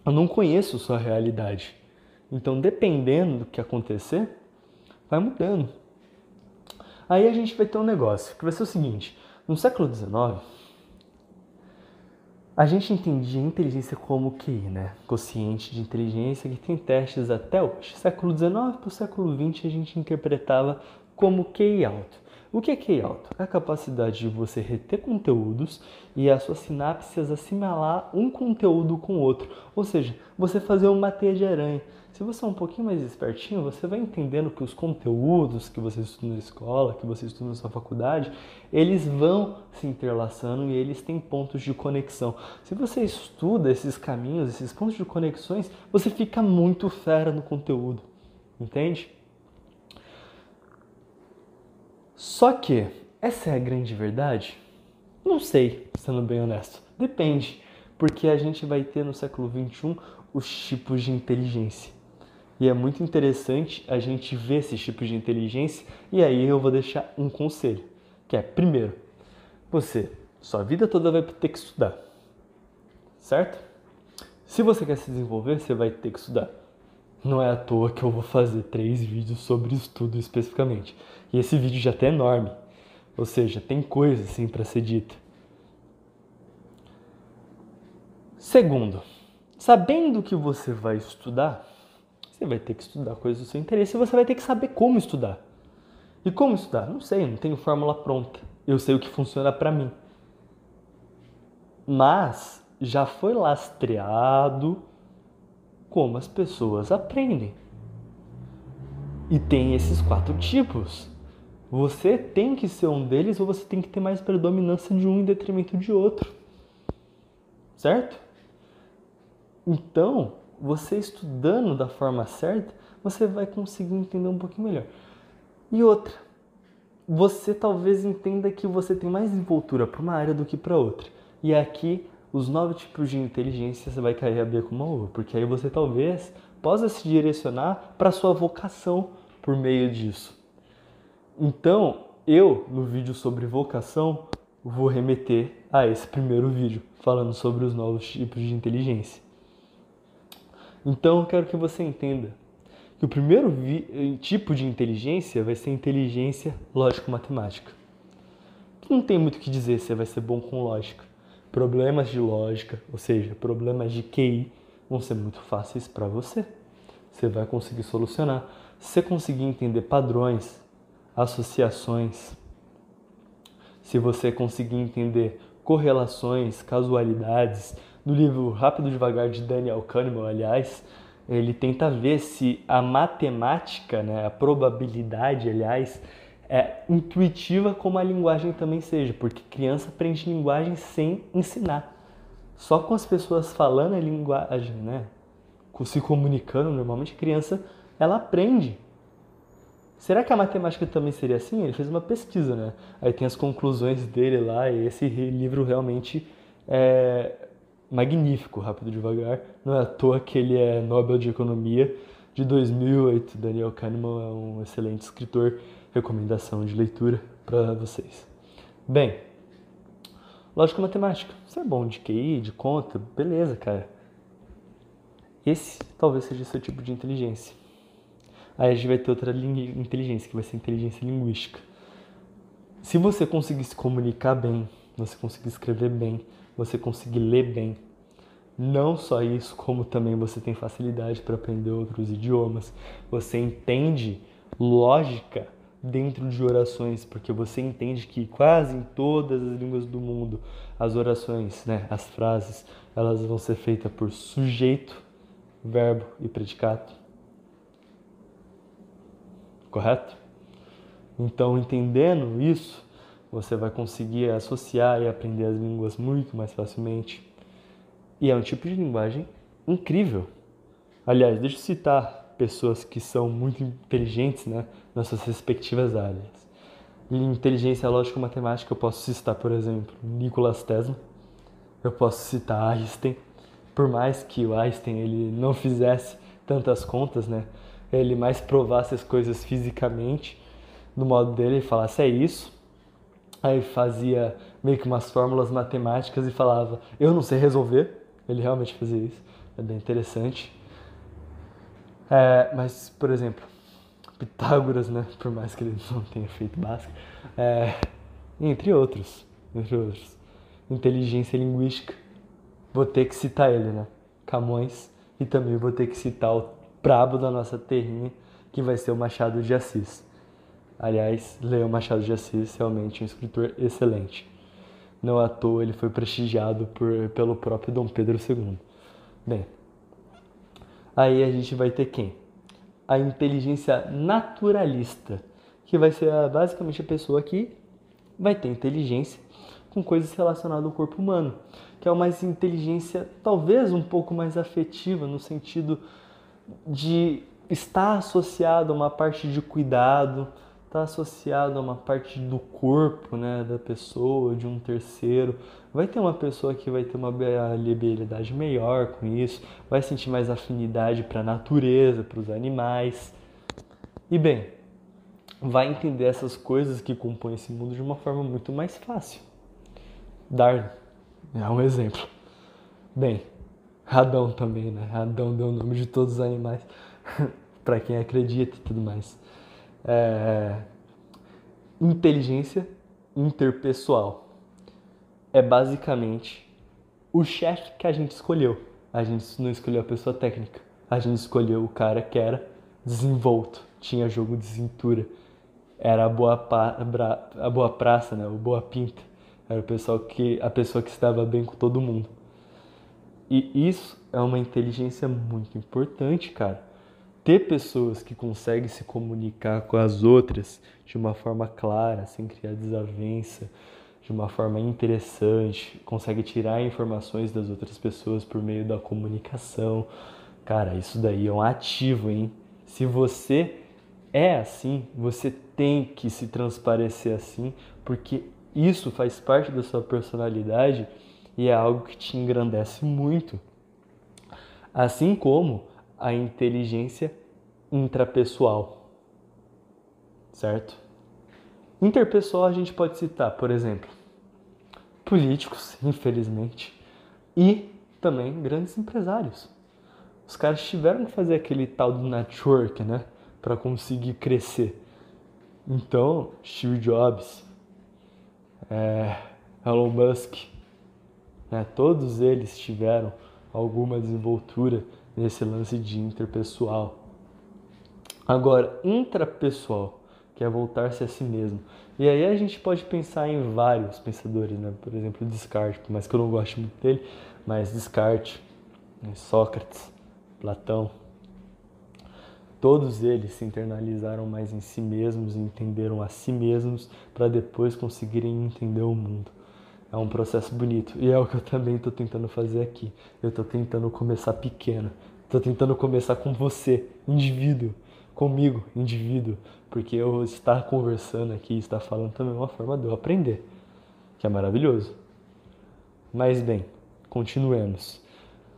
Eu não conheço sua realidade. Então, dependendo do que acontecer, vai mudando. Aí a gente vai ter um negócio, que vai ser o seguinte. No século XIX, a gente entendia inteligência como QI, né? Quociente de inteligência, que tem testes até hoje. Século XIX para o século XX, a gente interpretava como QI alto. O que é QI alto? É a capacidade de você reter conteúdos e as suas sinapses assimilar um conteúdo com o outro. Ou seja, você fazer uma teia de aranha. Se você é um pouquinho mais espertinho, você vai entendendo que os conteúdos que você estuda na escola, que você estuda na sua faculdade, eles vão se interlaçando e eles têm pontos de conexão. Se você estuda esses caminhos, esses pontos de conexões, você fica muito fera no conteúdo. Entende? Só que, essa é a grande verdade? Não sei, sendo bem honesto. Depende, porque a gente vai ter no século XXI os tipos de inteligência. E é muito interessante a gente ver esses tipos de inteligência, e aí eu vou deixar um conselho, que é, primeiro, você, sua vida toda vai ter que estudar, certo? Se você quer se desenvolver, você vai ter que estudar. Não é à toa que eu vou fazer 3 vídeos sobre estudo especificamente. E esse vídeo já tá enorme. Ou seja, tem coisa assim para ser dita. Segundo, sabendo que você vai estudar, você vai ter que estudar coisas do seu interesse e você vai ter que saber como estudar. E como estudar? Não sei, não tenho fórmula pronta. Eu sei o que funciona para mim. Mas já foi lastreado como as pessoas aprendem. E tem esses 4 tipos. Você tem que ser um deles ou você tem que ter mais predominância de um em detrimento de outro. Certo? Então, você estudando da forma certa, você vai conseguir entender um pouquinho melhor. E outra, você talvez entenda que você tem mais desenvoltura para uma área do que para outra. E aqui, os 9 tipos de inteligência você vai cair a beira com uma uva, porque aí você talvez possa se direcionar para a sua vocação por meio disso. Então, eu, no vídeo sobre vocação, vou remeter a esse primeiro vídeo, falando sobre os novos tipos de inteligência. Então, eu quero que você entenda que o primeiro tipo de inteligência vai ser inteligência lógico-matemática. Que não tem muito o que dizer se você vai ser bom com lógica. Problemas de lógica, ou seja, problemas de QI, vão ser muito fáceis para você. Você vai conseguir solucionar. Se você conseguir entender padrões, associações, se você conseguir entender correlações, casualidades, no livro Rápido e Devagar de Daniel Kahneman, aliás, ele tenta ver se a matemática, né, a probabilidade, aliás, é intuitiva como a linguagem também seja, porque criança aprende linguagem sem ensinar. Só com as pessoas falando a linguagem, né, se comunicando, normalmente a criança, ela aprende. Será que a matemática também seria assim? Ele fez uma pesquisa, né? Aí tem as conclusões dele lá, e esse livro realmente é magnífico, Rápido e Devagar. Não é à toa que ele é Nobel de Economia de 2008. Daniel Kahneman é um excelente escritor. Recomendação de leitura para vocês. Bem, lógica matemática. Você é bom de QI, de conta, beleza, cara. Esse talvez seja o seu tipo de inteligência. Aí a gente vai ter outra inteligência, que vai ser a inteligência linguística. Se você conseguir se comunicar bem, você conseguir escrever bem, você conseguir ler bem, não só isso, como também você tem facilidade para aprender outros idiomas, você entende lógica dentro de orações, porque você entende que quase em todas as línguas do mundo, as orações, né, as frases, elas vão ser feitas por sujeito, verbo e predicado. Correto? Então, entendendo isso, você vai conseguir associar e aprender as línguas muito mais facilmente. E é um tipo de linguagem incrível. Aliás, deixa eu citar pessoas que são muito inteligentes, né, nas suas respectivas áreas. Em inteligência lógico-matemática, eu posso citar, por exemplo, Nikola Tesla. Eu posso citar Einstein. Por mais que o Einstein ele não fizesse tantas contas, né, ele mais provasse as coisas fisicamente, no modo dele, ele falasse, é isso. Aí fazia meio que umas fórmulas matemáticas e falava, eu não sei resolver. Ele realmente fazia isso, é bem interessante. Mas, por exemplo, Pitágoras, né? Por mais que ele não tenha feito básica, entre outros. Inteligência linguística. Vou ter que citar ele, né? Camões. E também vou ter que citar o brabo da nossa terrinha, que vai ser o Machado de Assis. Aliás, leia o Machado de Assis, realmente um escritor excelente. Não à toa ele foi prestigiado pelo próprio Dom Pedro II. Bem, aí a gente vai ter quem? A inteligência naturalista, que vai ser basicamente a pessoa que vai ter inteligência com coisas relacionadas ao corpo humano, que é uma inteligência talvez um pouco mais afetiva, no sentido de estar associado a uma parte de cuidado, está associado a uma parte do corpo, né, da pessoa, de um terceiro. Vai ter uma pessoa que vai ter uma habilidade melhor com isso, vai sentir mais afinidade para a natureza, para os animais. E bem, vai entender essas coisas que compõem esse mundo de uma forma muito mais fácil. Darwin é um exemplo. Bem, Adão também, né? Adão deu o nome de todos os animais, para quem acredita e tudo mais. Inteligência interpessoal é basicamente o chefe que a gente escolheu. A gente não escolheu a pessoa técnica, a gente escolheu o cara que era desenvolto, tinha jogo de cintura, era a boa praça, né? O boa pinta, era a pessoa que estava bem com todo mundo. E isso é uma inteligência muito importante, cara. Ter pessoas que conseguem se comunicar com as outras de uma forma clara, sem criar desavença, de uma forma interessante, consegue tirar informações das outras pessoas por meio da comunicação. Cara, isso daí é um ativo, hein? Se você é assim, você tem que se transparecer assim, porque isso faz parte da sua personalidade e é algo que te engrandece muito. Assim como a inteligência intrapessoal, certo? Interpessoal a gente pode citar, por exemplo, políticos, infelizmente, e também grandes empresários. Os caras tiveram que fazer aquele tal do network, né, para conseguir crescer. Então, Steve Jobs, Elon Musk, né, todos eles tiveram alguma desenvoltura nesse lance de interpessoal. Agora, intrapessoal, que é voltar-se a si mesmo. E aí a gente pode pensar em vários pensadores, né? Por exemplo, Descartes, por mais que eu não goste muito dele, mas Descartes, Sócrates, Platão, todos eles se internalizaram mais em si mesmos e entenderam a si mesmos para depois conseguirem entender o mundo. É um processo bonito e é o que eu também estou tentando fazer aqui. Eu estou tentando começar pequeno, estou tentando começar com você, indivíduo, comigo, indivíduo, porque eu estar conversando aqui, estar falando também é uma forma de eu aprender, que é maravilhoso. Mas bem, continuemos.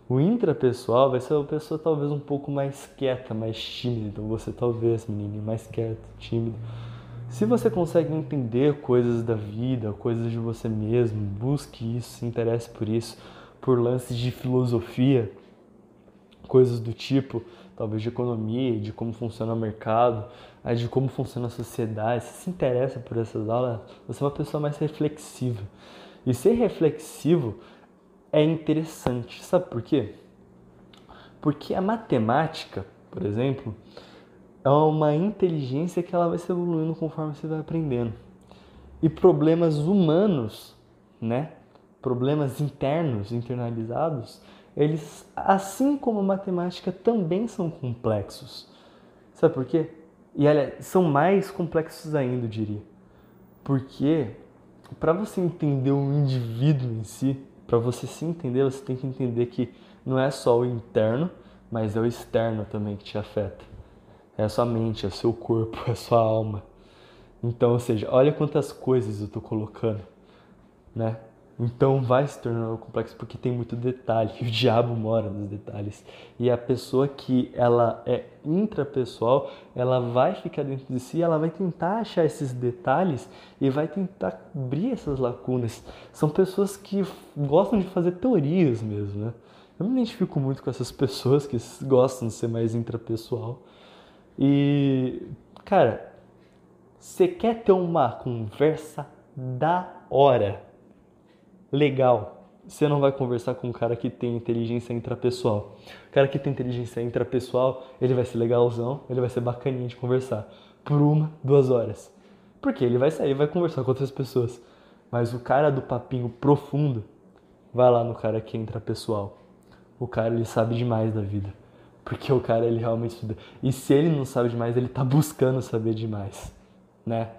O intrapessoal vai ser uma pessoa talvez um pouco mais quieta, mais tímida. Então você talvez, menino, mais quieto, tímido. Se você consegue entender coisas da vida, coisas de você mesmo, busque isso, se interesse por isso, por lances de filosofia, coisas do tipo, talvez de economia, de como funciona o mercado, de como funciona a sociedade, se interessa por essas aulas, você é uma pessoa mais reflexiva. E ser reflexivo é interessante, sabe por quê? Porque a matemática, por exemplo, é uma inteligência que ela vai se evoluindo conforme você vai aprendendo. E problemas humanos, né? Problemas internos, internalizados, eles, assim como a matemática, também são complexos. Sabe por quê? E são mais complexos ainda, eu diria. Porque para você entender um indivíduo em si, para você se entender, você tem que entender que não é só o interno, mas é o externo também que te afeta. É a sua mente, é o seu corpo, é a sua alma. Então, ou seja, olha quantas coisas eu estou colocando, né? Então vai se tornando complexo porque tem muito detalhe, e o diabo mora nos detalhes. E a pessoa que ela é intrapessoal, ela vai ficar dentro de si, ela vai tentar achar esses detalhes e vai tentar cobrir essas lacunas. São pessoas que gostam de fazer teorias mesmo, né? Eu me identifico muito com essas pessoas que gostam de ser mais intrapessoal. E, cara, você quer ter uma conversa da hora, legal, você não vai conversar com um cara que tem inteligência intrapessoal. O cara que tem inteligência intrapessoal, ele vai ser legalzão, ele vai ser bacaninha de conversar por 1, 2 horas. Porque ele vai sair e vai conversar com outras pessoas. Mas o cara do papinho profundo, vai lá no cara que é intrapessoal. O cara, ele sabe demais da vida. Porque o cara, ele realmente estuda. E se ele não sabe demais, ele tá buscando saber demais, né?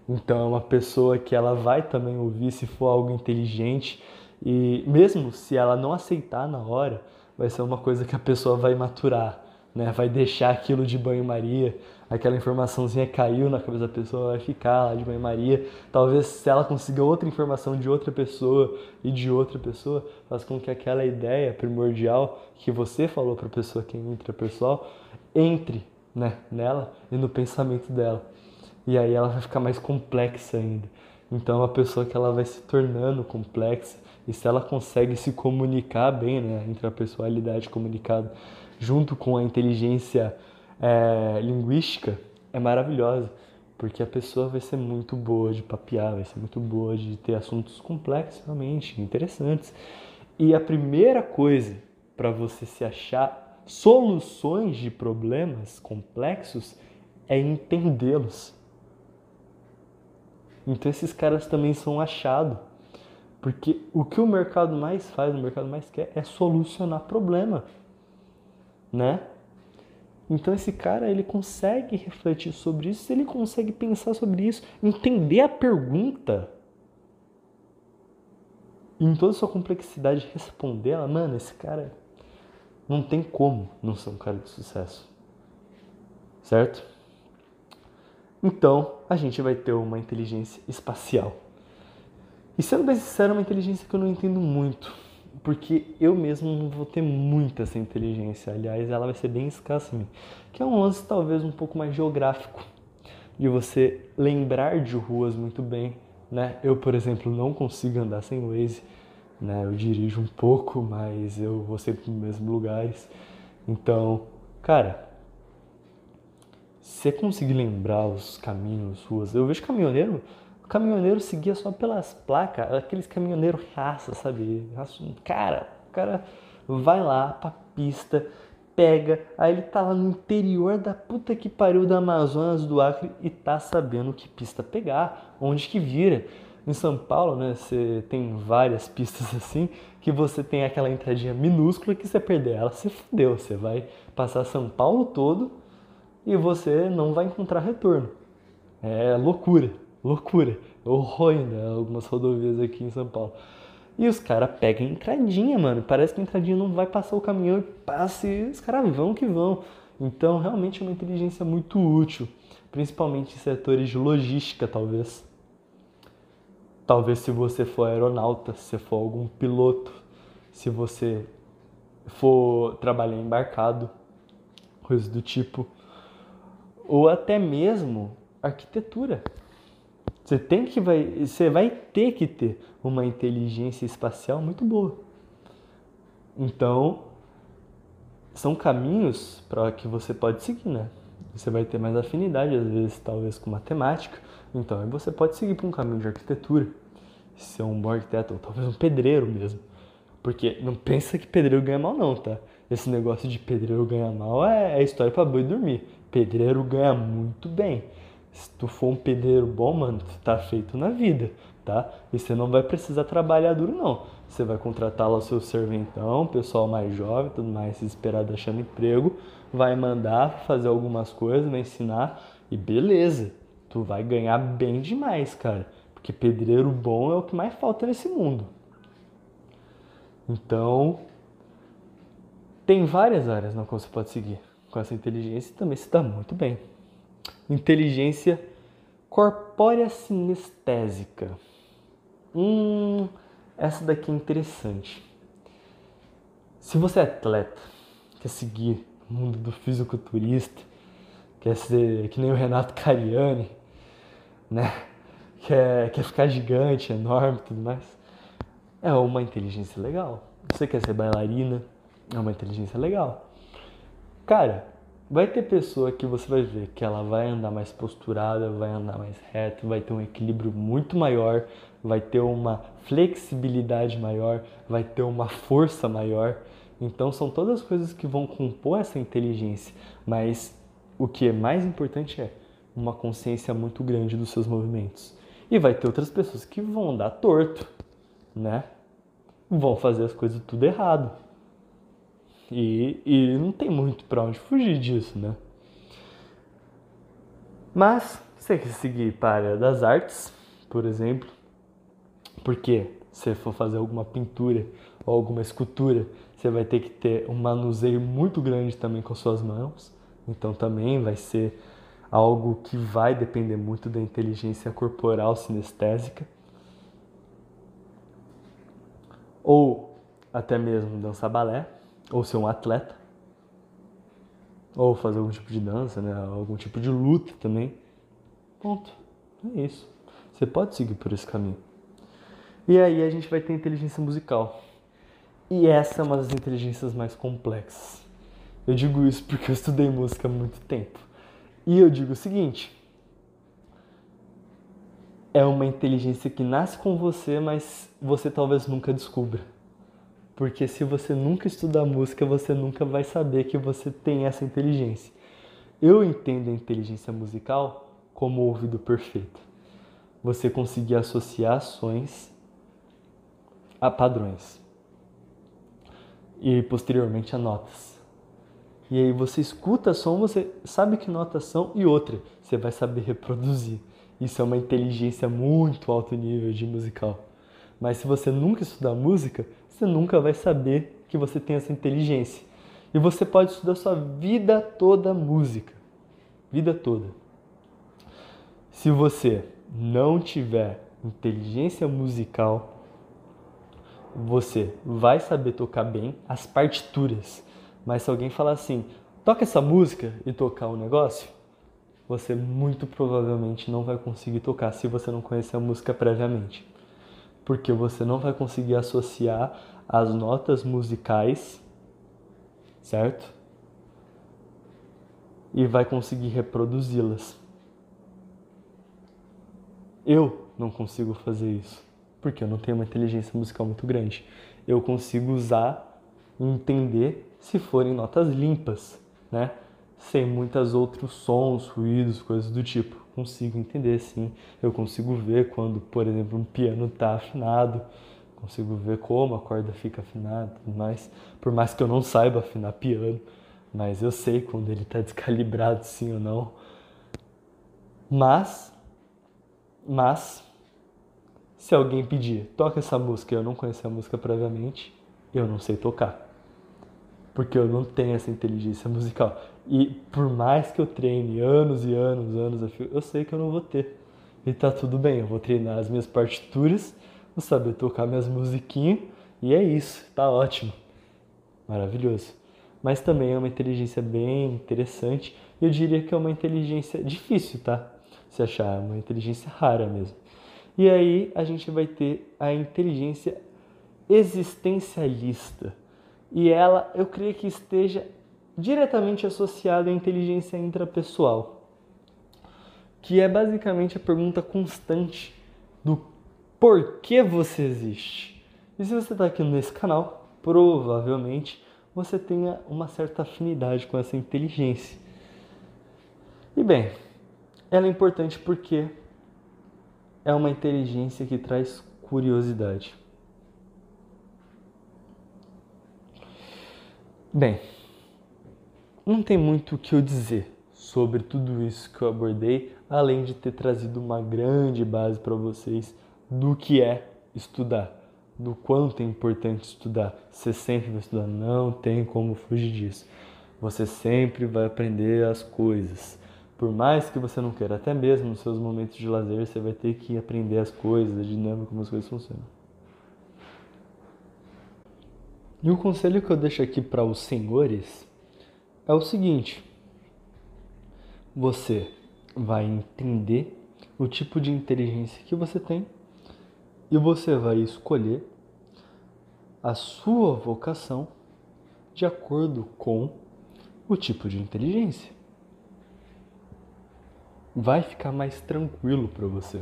Então é uma pessoa que ela vai também ouvir se for algo inteligente e mesmo se ela não aceitar na hora, vai ser uma coisa que a pessoa vai maturar, né? Vai deixar aquilo de banho-maria, aquela informaçãozinha caiu na cabeça da pessoa, vai ficar lá de banho-maria. Talvez se ela consiga outra informação de outra pessoa e de outra pessoa, faz com que aquela ideia primordial que você falou para a pessoa que é intrapessoal entre, né, nela e no pensamento dela. E aí ela vai ficar mais complexa ainda. Então é uma pessoa que ela vai se tornando complexa. E se ela consegue se comunicar bem, né, entre a personalidade comunicada junto com a inteligência linguística, é maravilhosa. Porque a pessoa vai ser muito boa de papear, vai ser muito boa de ter assuntos complexos, realmente, interessantes. E a primeira coisa para você se achar soluções de problemas complexos é entendê-los. Então esses caras também são um achado, porque o que o mercado mais faz, o mercado mais quer é solucionar problema, né? Então esse cara, ele consegue refletir sobre isso, ele consegue pensar sobre isso, entender a pergunta e em toda a sua complexidade responder ela. Mano, esse cara não tem como não ser um cara de sucesso, certo? Então a gente vai ter uma inteligência espacial. E sendo bem sincero, é uma inteligência que eu não entendo muito, porque eu mesmo não vou ter muita essa inteligência. Aliás, ela vai ser bem escassa em mim, que é um lance talvez um pouco mais geográfico, de você lembrar de ruas muito bem, né? Eu, por exemplo, não consigo andar sem Waze, né? Eu dirijo um pouco, mas eu vou sempre nos mesmos lugares. Então, cara, se você conseguir lembrar os caminhos, ruas, eu vejo caminhoneiro. O caminhoneiro seguia só pelas placas, aqueles caminhoneiros raça, sabe? Cara, o cara vai lá pra pista, pega, aí ele tá lá no interior da puta que pariu da Amazonas, do Acre, e tá sabendo que pista pegar, onde que vira. Em São Paulo, né, você tem várias pistas assim, que você tem aquela entradinha minúscula que você perder ela, você fudeu, você vai passar São Paulo todo e você não vai encontrar retorno. É loucura, loucura. Horror ainda, algumas rodovias aqui em São Paulo. E os caras pegam a entradinha, mano. Parece que a entradinha não vai passar o caminhão e passa e os caras vão que vão. Então, realmente é uma inteligência muito útil. Principalmente em setores de logística, talvez. Talvez se você for aeronauta, se você for algum piloto, se você for trabalhar embarcado, coisas do tipo. Ou até mesmo arquitetura. Você vai ter que ter uma inteligência espacial muito boa. Então, são caminhos para que você pode seguir, né? Você vai ter mais afinidade, às vezes, talvez com matemática. Então, aí você pode seguir para um caminho de arquitetura. Ser um bom arquiteto, ou talvez um pedreiro mesmo. Porque não pensa que pedreiro ganha mal não, tá? Esse negócio de pedreiro ganhar mal é história pra boi dormir. Pedreiro ganha muito bem. Se tu for um pedreiro bom, mano, tu tá feito na vida, tá? E você não vai precisar trabalhar duro, não. Você vai contratar lá o seu serventão, pessoal mais jovem, tudo mais desesperado achando emprego, vai mandar fazer algumas coisas, vai ensinar e beleza. Tu vai ganhar bem demais, cara. Porque pedreiro bom é o que mais falta nesse mundo. Então, tem várias áreas na qual você pode seguir com essa inteligência e também se dá muito bem. Inteligência corpórea sinestésica. Essa daqui é interessante. Se você é atleta, quer seguir o mundo do fisiculturista, quer ser que nem o Renato Cariani, né? Quer ficar gigante, enorme e tudo mais, é uma inteligência legal. Você quer ser bailarina, é uma inteligência legal. Cara, vai ter pessoa que você vai ver que ela vai andar mais posturada, vai andar mais reto, vai ter um equilíbrio muito maior, vai ter uma flexibilidade maior, vai ter uma força maior. Então são todas coisas que vão compor essa inteligência, mas o que é mais importante é uma consciência muito grande dos seus movimentos. E vai ter outras pessoas que vão andar torto, né? Vão fazer as coisas tudo errado. E não tem muito pra onde fugir disso, né? Mas, se você quer seguir para a área das artes, por exemplo, porque se for fazer alguma pintura ou alguma escultura, você vai ter que ter um manuseio muito grande também com suas mãos. Então também vai ser algo que vai depender muito da inteligência corporal sinestésica. Ou até mesmo dançar balé, ou ser um atleta, ou fazer algum tipo de dança, né? Algum tipo de luta também. Ponto. É isso. Você pode seguir por esse caminho. E aí a gente vai ter inteligência musical. E essa é uma das inteligências mais complexas. Eu digo isso porque eu estudei música há muito tempo. E eu digo o seguinte: é uma inteligência que nasce com você, mas você talvez nunca descubra. Porque se você nunca estudar música, você nunca vai saber que você tem essa inteligência. Eu entendo a inteligência musical como o ouvido perfeito. Você conseguir associar ações a padrões e posteriormente a notas. E aí você escuta som, você sabe que notas são e outra, você vai saber reproduzir. Isso é uma inteligência muito alto nível de musical. Mas se você nunca estudar música, você nunca vai saber que você tem essa inteligência. E você pode estudar sua vida toda música. Vida toda. Se você não tiver inteligência musical, você vai saber tocar bem as partituras. Mas se alguém falar assim, toca essa música e tocar um negócio, você muito provavelmente não vai conseguir tocar se você não conhecer a música previamente. Porque você não vai conseguir associar as notas musicais, certo? E vai conseguir reproduzi-las. Eu não consigo fazer isso, porque eu não tenho uma inteligência musical muito grande. Eu consigo usar e entender se forem notas limpas, né? Sem muitos outros sons, ruídos, coisas do tipo. Consigo entender, sim. Eu consigo ver quando, por exemplo, um piano está afinado. Consigo ver como a corda fica afinada e tudo mais. Por mais que eu não saiba afinar piano, mas eu sei quando ele está descalibrado, sim ou não. Mas, se alguém pedir, toca essa música e eu não conhecer a música previamente, eu não sei tocar. Porque eu não tenho essa inteligência musical. E por mais que eu treine anos e anos a fio, eu sei que eu não vou ter. E tá tudo bem, eu vou treinar as minhas partituras, vou saber tocar minhas musiquinhas, e é isso, tá ótimo. Maravilhoso. Mas também é uma inteligência bem interessante, e eu diria que é uma inteligência difícil, tá? Se achar, é uma inteligência rara mesmo. E aí a gente vai ter a inteligência existencialista. E ela, eu creio que esteja diretamente associada à inteligência intrapessoal, que é basicamente a pergunta constante do porquê você existe. E se você está aqui nesse canal, provavelmente você tenha uma certa afinidade com essa inteligência. E bem, ela é importante porque é uma inteligência que traz curiosidade. Bem, não tem muito o que eu dizer sobre tudo isso que eu abordei, além de ter trazido uma grande base para vocês do que é estudar, do quanto é importante estudar. Você sempre vai estudar, não tem como fugir disso. Você sempre vai aprender as coisas. Por mais que você não queira, até mesmo nos seus momentos de lazer, você vai ter que aprender as coisas, a dinâmica, como as coisas funcionam. E o conselho que eu deixo aqui para os senhores é o seguinte: você vai entender o tipo de inteligência que você tem e você vai escolher a sua vocação de acordo com o tipo de inteligência. Vai ficar mais tranquilo para você.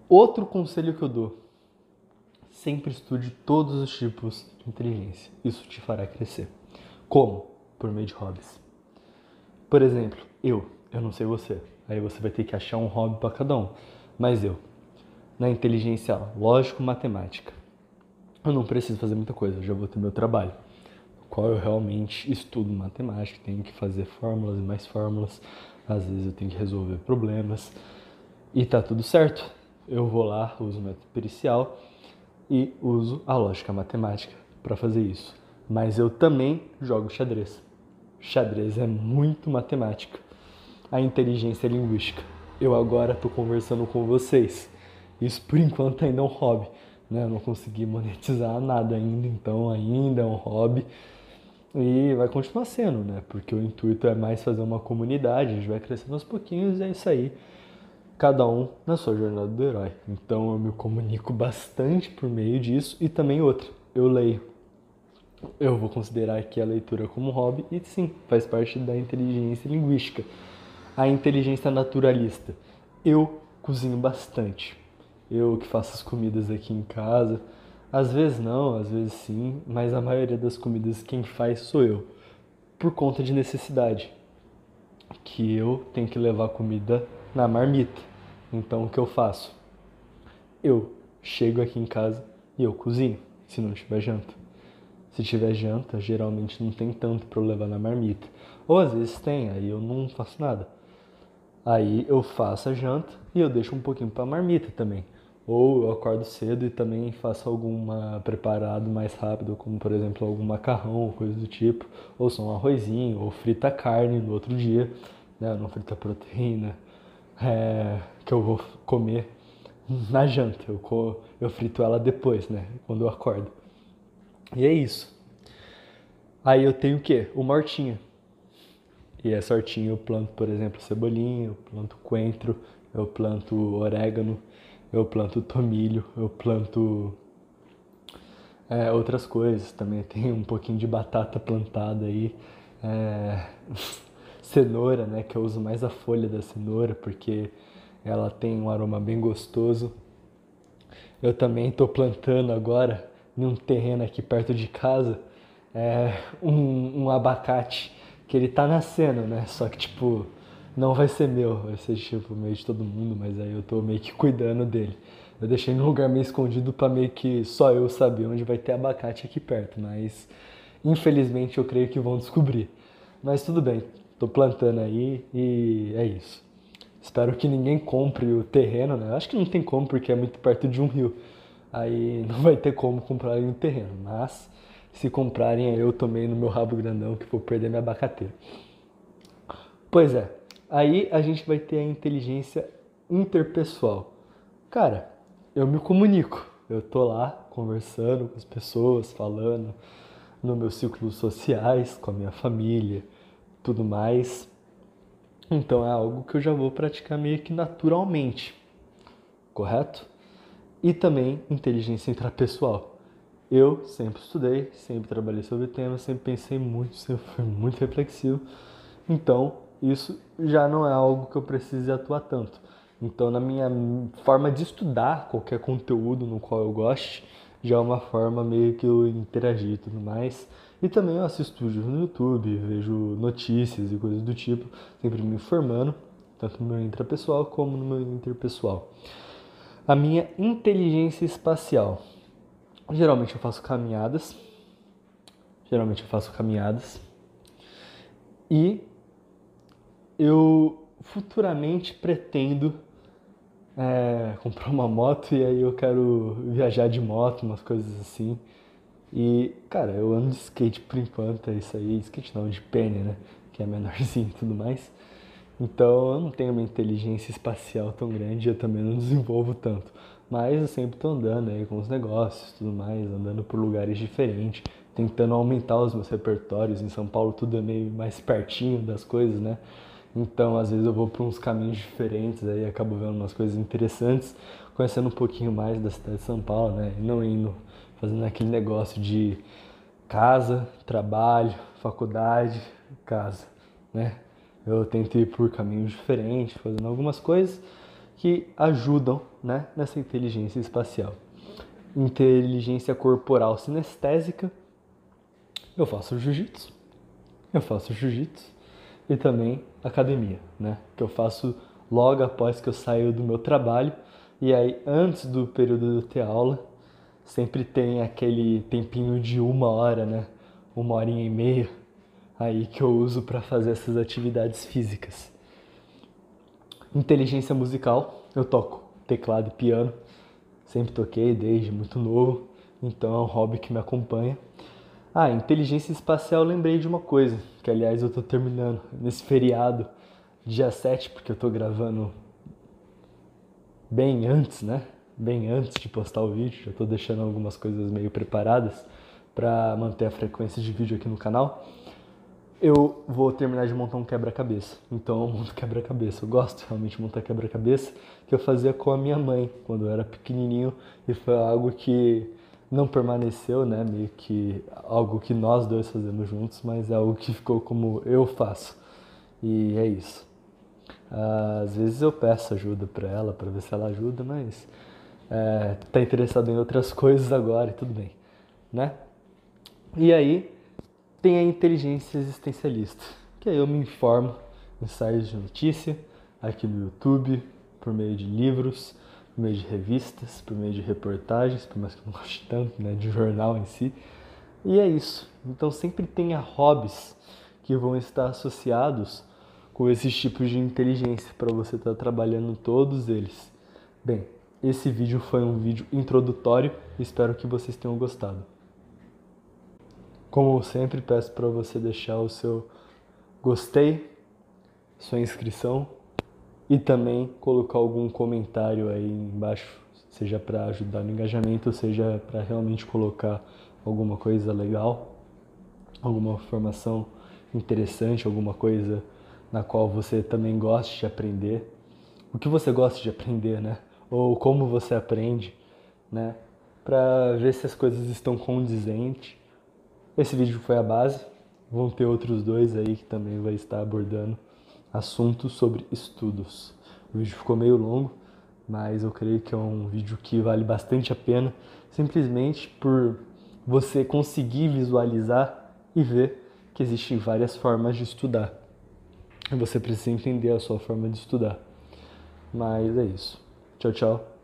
Outro conselho que eu dou: sempre estude todos os tipos de inteligência. Isso te fará crescer. Como? Por meio de hobbies. Por exemplo, eu não sei você. Aí você vai ter que achar um hobby para cada um. Mas na inteligência lógico-matemática, eu não preciso fazer muita coisa, eu já vou ter meu trabalho, no qual eu realmente estudo matemática, tenho que fazer fórmulas e mais fórmulas, às vezes eu tenho que resolver problemas, e tá tudo certo. Eu vou lá, uso o método pericial e uso a lógica matemática para fazer isso. Mas eu também jogo xadrez. Xadrez é muito matemática. A inteligência linguística. Eu agora estou conversando com vocês. Isso por enquanto ainda é um hobby, né? Eu não consegui monetizar nada ainda, então ainda é um hobby. E vai continuar sendo, né? Porque o intuito é mais fazer uma comunidade, a gente vai crescendo aos pouquinhos e é isso aí. Cada um na sua jornada do herói. Então eu me comunico bastante por meio disso e também outra, eu leio. Eu vou considerar aqui a leitura como hobby e sim, faz parte da inteligência linguística. A inteligência naturalista. Eu cozinho bastante. Eu que faço as comidas aqui em casa. Às vezes não, às vezes sim, mas a maioria das comidas quem faz sou eu. Por conta de necessidade. Que eu tenho que levar comida na marmita. Então o que eu faço? Eu chego aqui em casa e eu cozinho, se não tiver janta. Se tiver janta, geralmente não tem tanto para eu levar na marmita. Ou às vezes tem, aí eu não faço nada. Aí eu faço a janta e eu deixo um pouquinho para marmita também. Ou eu acordo cedo e também faço alguma preparado mais rápido, como por exemplo algum macarrão ou coisa do tipo, ou só um arrozinho, ou frita carne no outro dia, né? Não frita proteína, que eu vou comer na janta. Eu frito ela depois, né? Quando eu acordo. E é isso. Aí eu tenho o quê? Uma hortinha. E essa hortinha eu planto, por exemplo, cebolinha, eu planto coentro, eu planto orégano, eu planto tomilho, eu planto outras coisas. Também tem um pouquinho de batata plantada aí. Cenoura, né? Que eu uso mais a folha da cenoura porque ela tem um aroma bem gostoso. Eu também estou plantando agora, num terreno aqui perto de casa, um abacate, que ele tá nascendo, né? Só que, tipo, não vai ser meu, vai ser, tipo, meio de todo mundo, mas aí eu tô meio que cuidando dele. Eu deixei num lugar meio escondido pra meio que só eu saber onde vai ter abacate aqui perto, mas infelizmente eu creio que vão descobrir. Mas tudo bem, tô plantando aí e é isso. Espero que ninguém compre o terreno, né? Acho que não tem como porque é muito perto de um rio. Aí não vai ter como comprarem o terreno. Mas se comprarem, eu tomei no meu rabo grandão que vou perder minha abacateira. Pois é. Aí a gente vai ter a inteligência interpessoal. Cara, eu me comunico. Eu tô lá conversando com as pessoas, falando nos meus círculos sociais, com a minha família, tudo mais. Então é algo que eu já vou praticar meio que naturalmente, correto? E também inteligência intrapessoal. Eu sempre estudei, sempre trabalhei sobre o tema, sempre pensei muito, sempre fui muito reflexivo. Então isso já não é algo que eu precise atuar tanto. Então na minha forma de estudar qualquer conteúdo no qual eu goste, já é uma forma meio que eu interagir e tudo mais. E também eu assisto vídeos no YouTube, vejo notícias e coisas do tipo, sempre me informando, tanto no meu intrapessoal como no meu interpessoal. A minha inteligência espacial. Geralmente eu faço caminhadas. E eu futuramente pretendo comprar uma moto e aí eu quero viajar de moto, umas coisas assim. E, cara, eu ando de skate por enquanto, é isso aí. Skate não, de penny, né? Que é menorzinho e tudo mais. Então eu não tenho uma inteligência espacial tão grande, eu também não desenvolvo tanto. Mas eu sempre tô andando aí com os negócios, tudo mais, andando por lugares diferentes, tentando aumentar os meus repertórios. Em São Paulo tudo é meio mais pertinho das coisas, né? Então, às vezes eu vou por uns caminhos diferentes, aí acabo vendo umas coisas interessantes, conhecendo um pouquinho mais da cidade de São Paulo, né? E não indo fazendo aquele negócio de casa, trabalho, faculdade, casa, né? Eu tento ir por caminhos diferentes, fazendo algumas coisas que ajudam, né, nessa inteligência espacial. Inteligência corporal sinestésica, eu faço jiu-jitsu, e também academia, né, que eu faço logo após que eu saio do meu trabalho, e aí antes do período de ter aula, sempre tem aquele tempinho de 1 hora, né, 1 horinha e meia, aí que eu uso para fazer essas atividades físicas. Inteligência musical, eu toco teclado e piano, sempre toquei desde muito novo, então é um hobby que me acompanha. Ah, inteligência espacial, eu lembrei de uma coisa, que aliás eu tô terminando nesse feriado, dia 7, porque eu tô gravando bem antes, né? Bem antes de postar o vídeo, já tô deixando algumas coisas meio preparadas para manter a frequência de vídeo aqui no canal. Eu vou terminar de montar um quebra-cabeça. Então eu monto quebra-cabeça. Eu gosto realmente de montar quebra-cabeça, que eu fazia com a minha mãe quando eu era pequenininho, e foi algo que não permaneceu, né? Meio que algo que nós dois fazemos juntos, mas é algo que ficou como eu faço. E é isso. Às vezes eu peço ajuda pra ela, pra ver se ela ajuda, mas tá interessado em outras coisas agora e tudo bem, né? E aí, tem a inteligência existencialista, que aí eu me informo em sites de notícia, aqui no YouTube, por meio de livros, por meio de revistas, por meio de reportagens, por mais que eu não goste tanto, né, de jornal em si. E é isso. Então sempre tenha hobbies que vão estar associados com esses tipos de inteligência para você estar trabalhando todos eles. Bem, esse vídeo foi um vídeo introdutório, espero que vocês tenham gostado. Como sempre, peço para você deixar o seu gostei, sua inscrição e também colocar algum comentário aí embaixo, seja para ajudar no engajamento, seja para realmente colocar alguma coisa legal, alguma informação interessante, alguma coisa na qual você também goste de aprender. O que você gosta de aprender, né? Ou como você aprende, né? Para ver se as coisas estão condizentes. Esse vídeo foi a base, vão ter outros dois aí que também vai estar abordando assuntos sobre estudos. O vídeo ficou meio longo, mas eu creio que é um vídeo que vale bastante a pena, simplesmente por você conseguir visualizar e ver que existem várias formas de estudar. E você precisa entender a sua forma de estudar. Mas é isso. Tchau, tchau.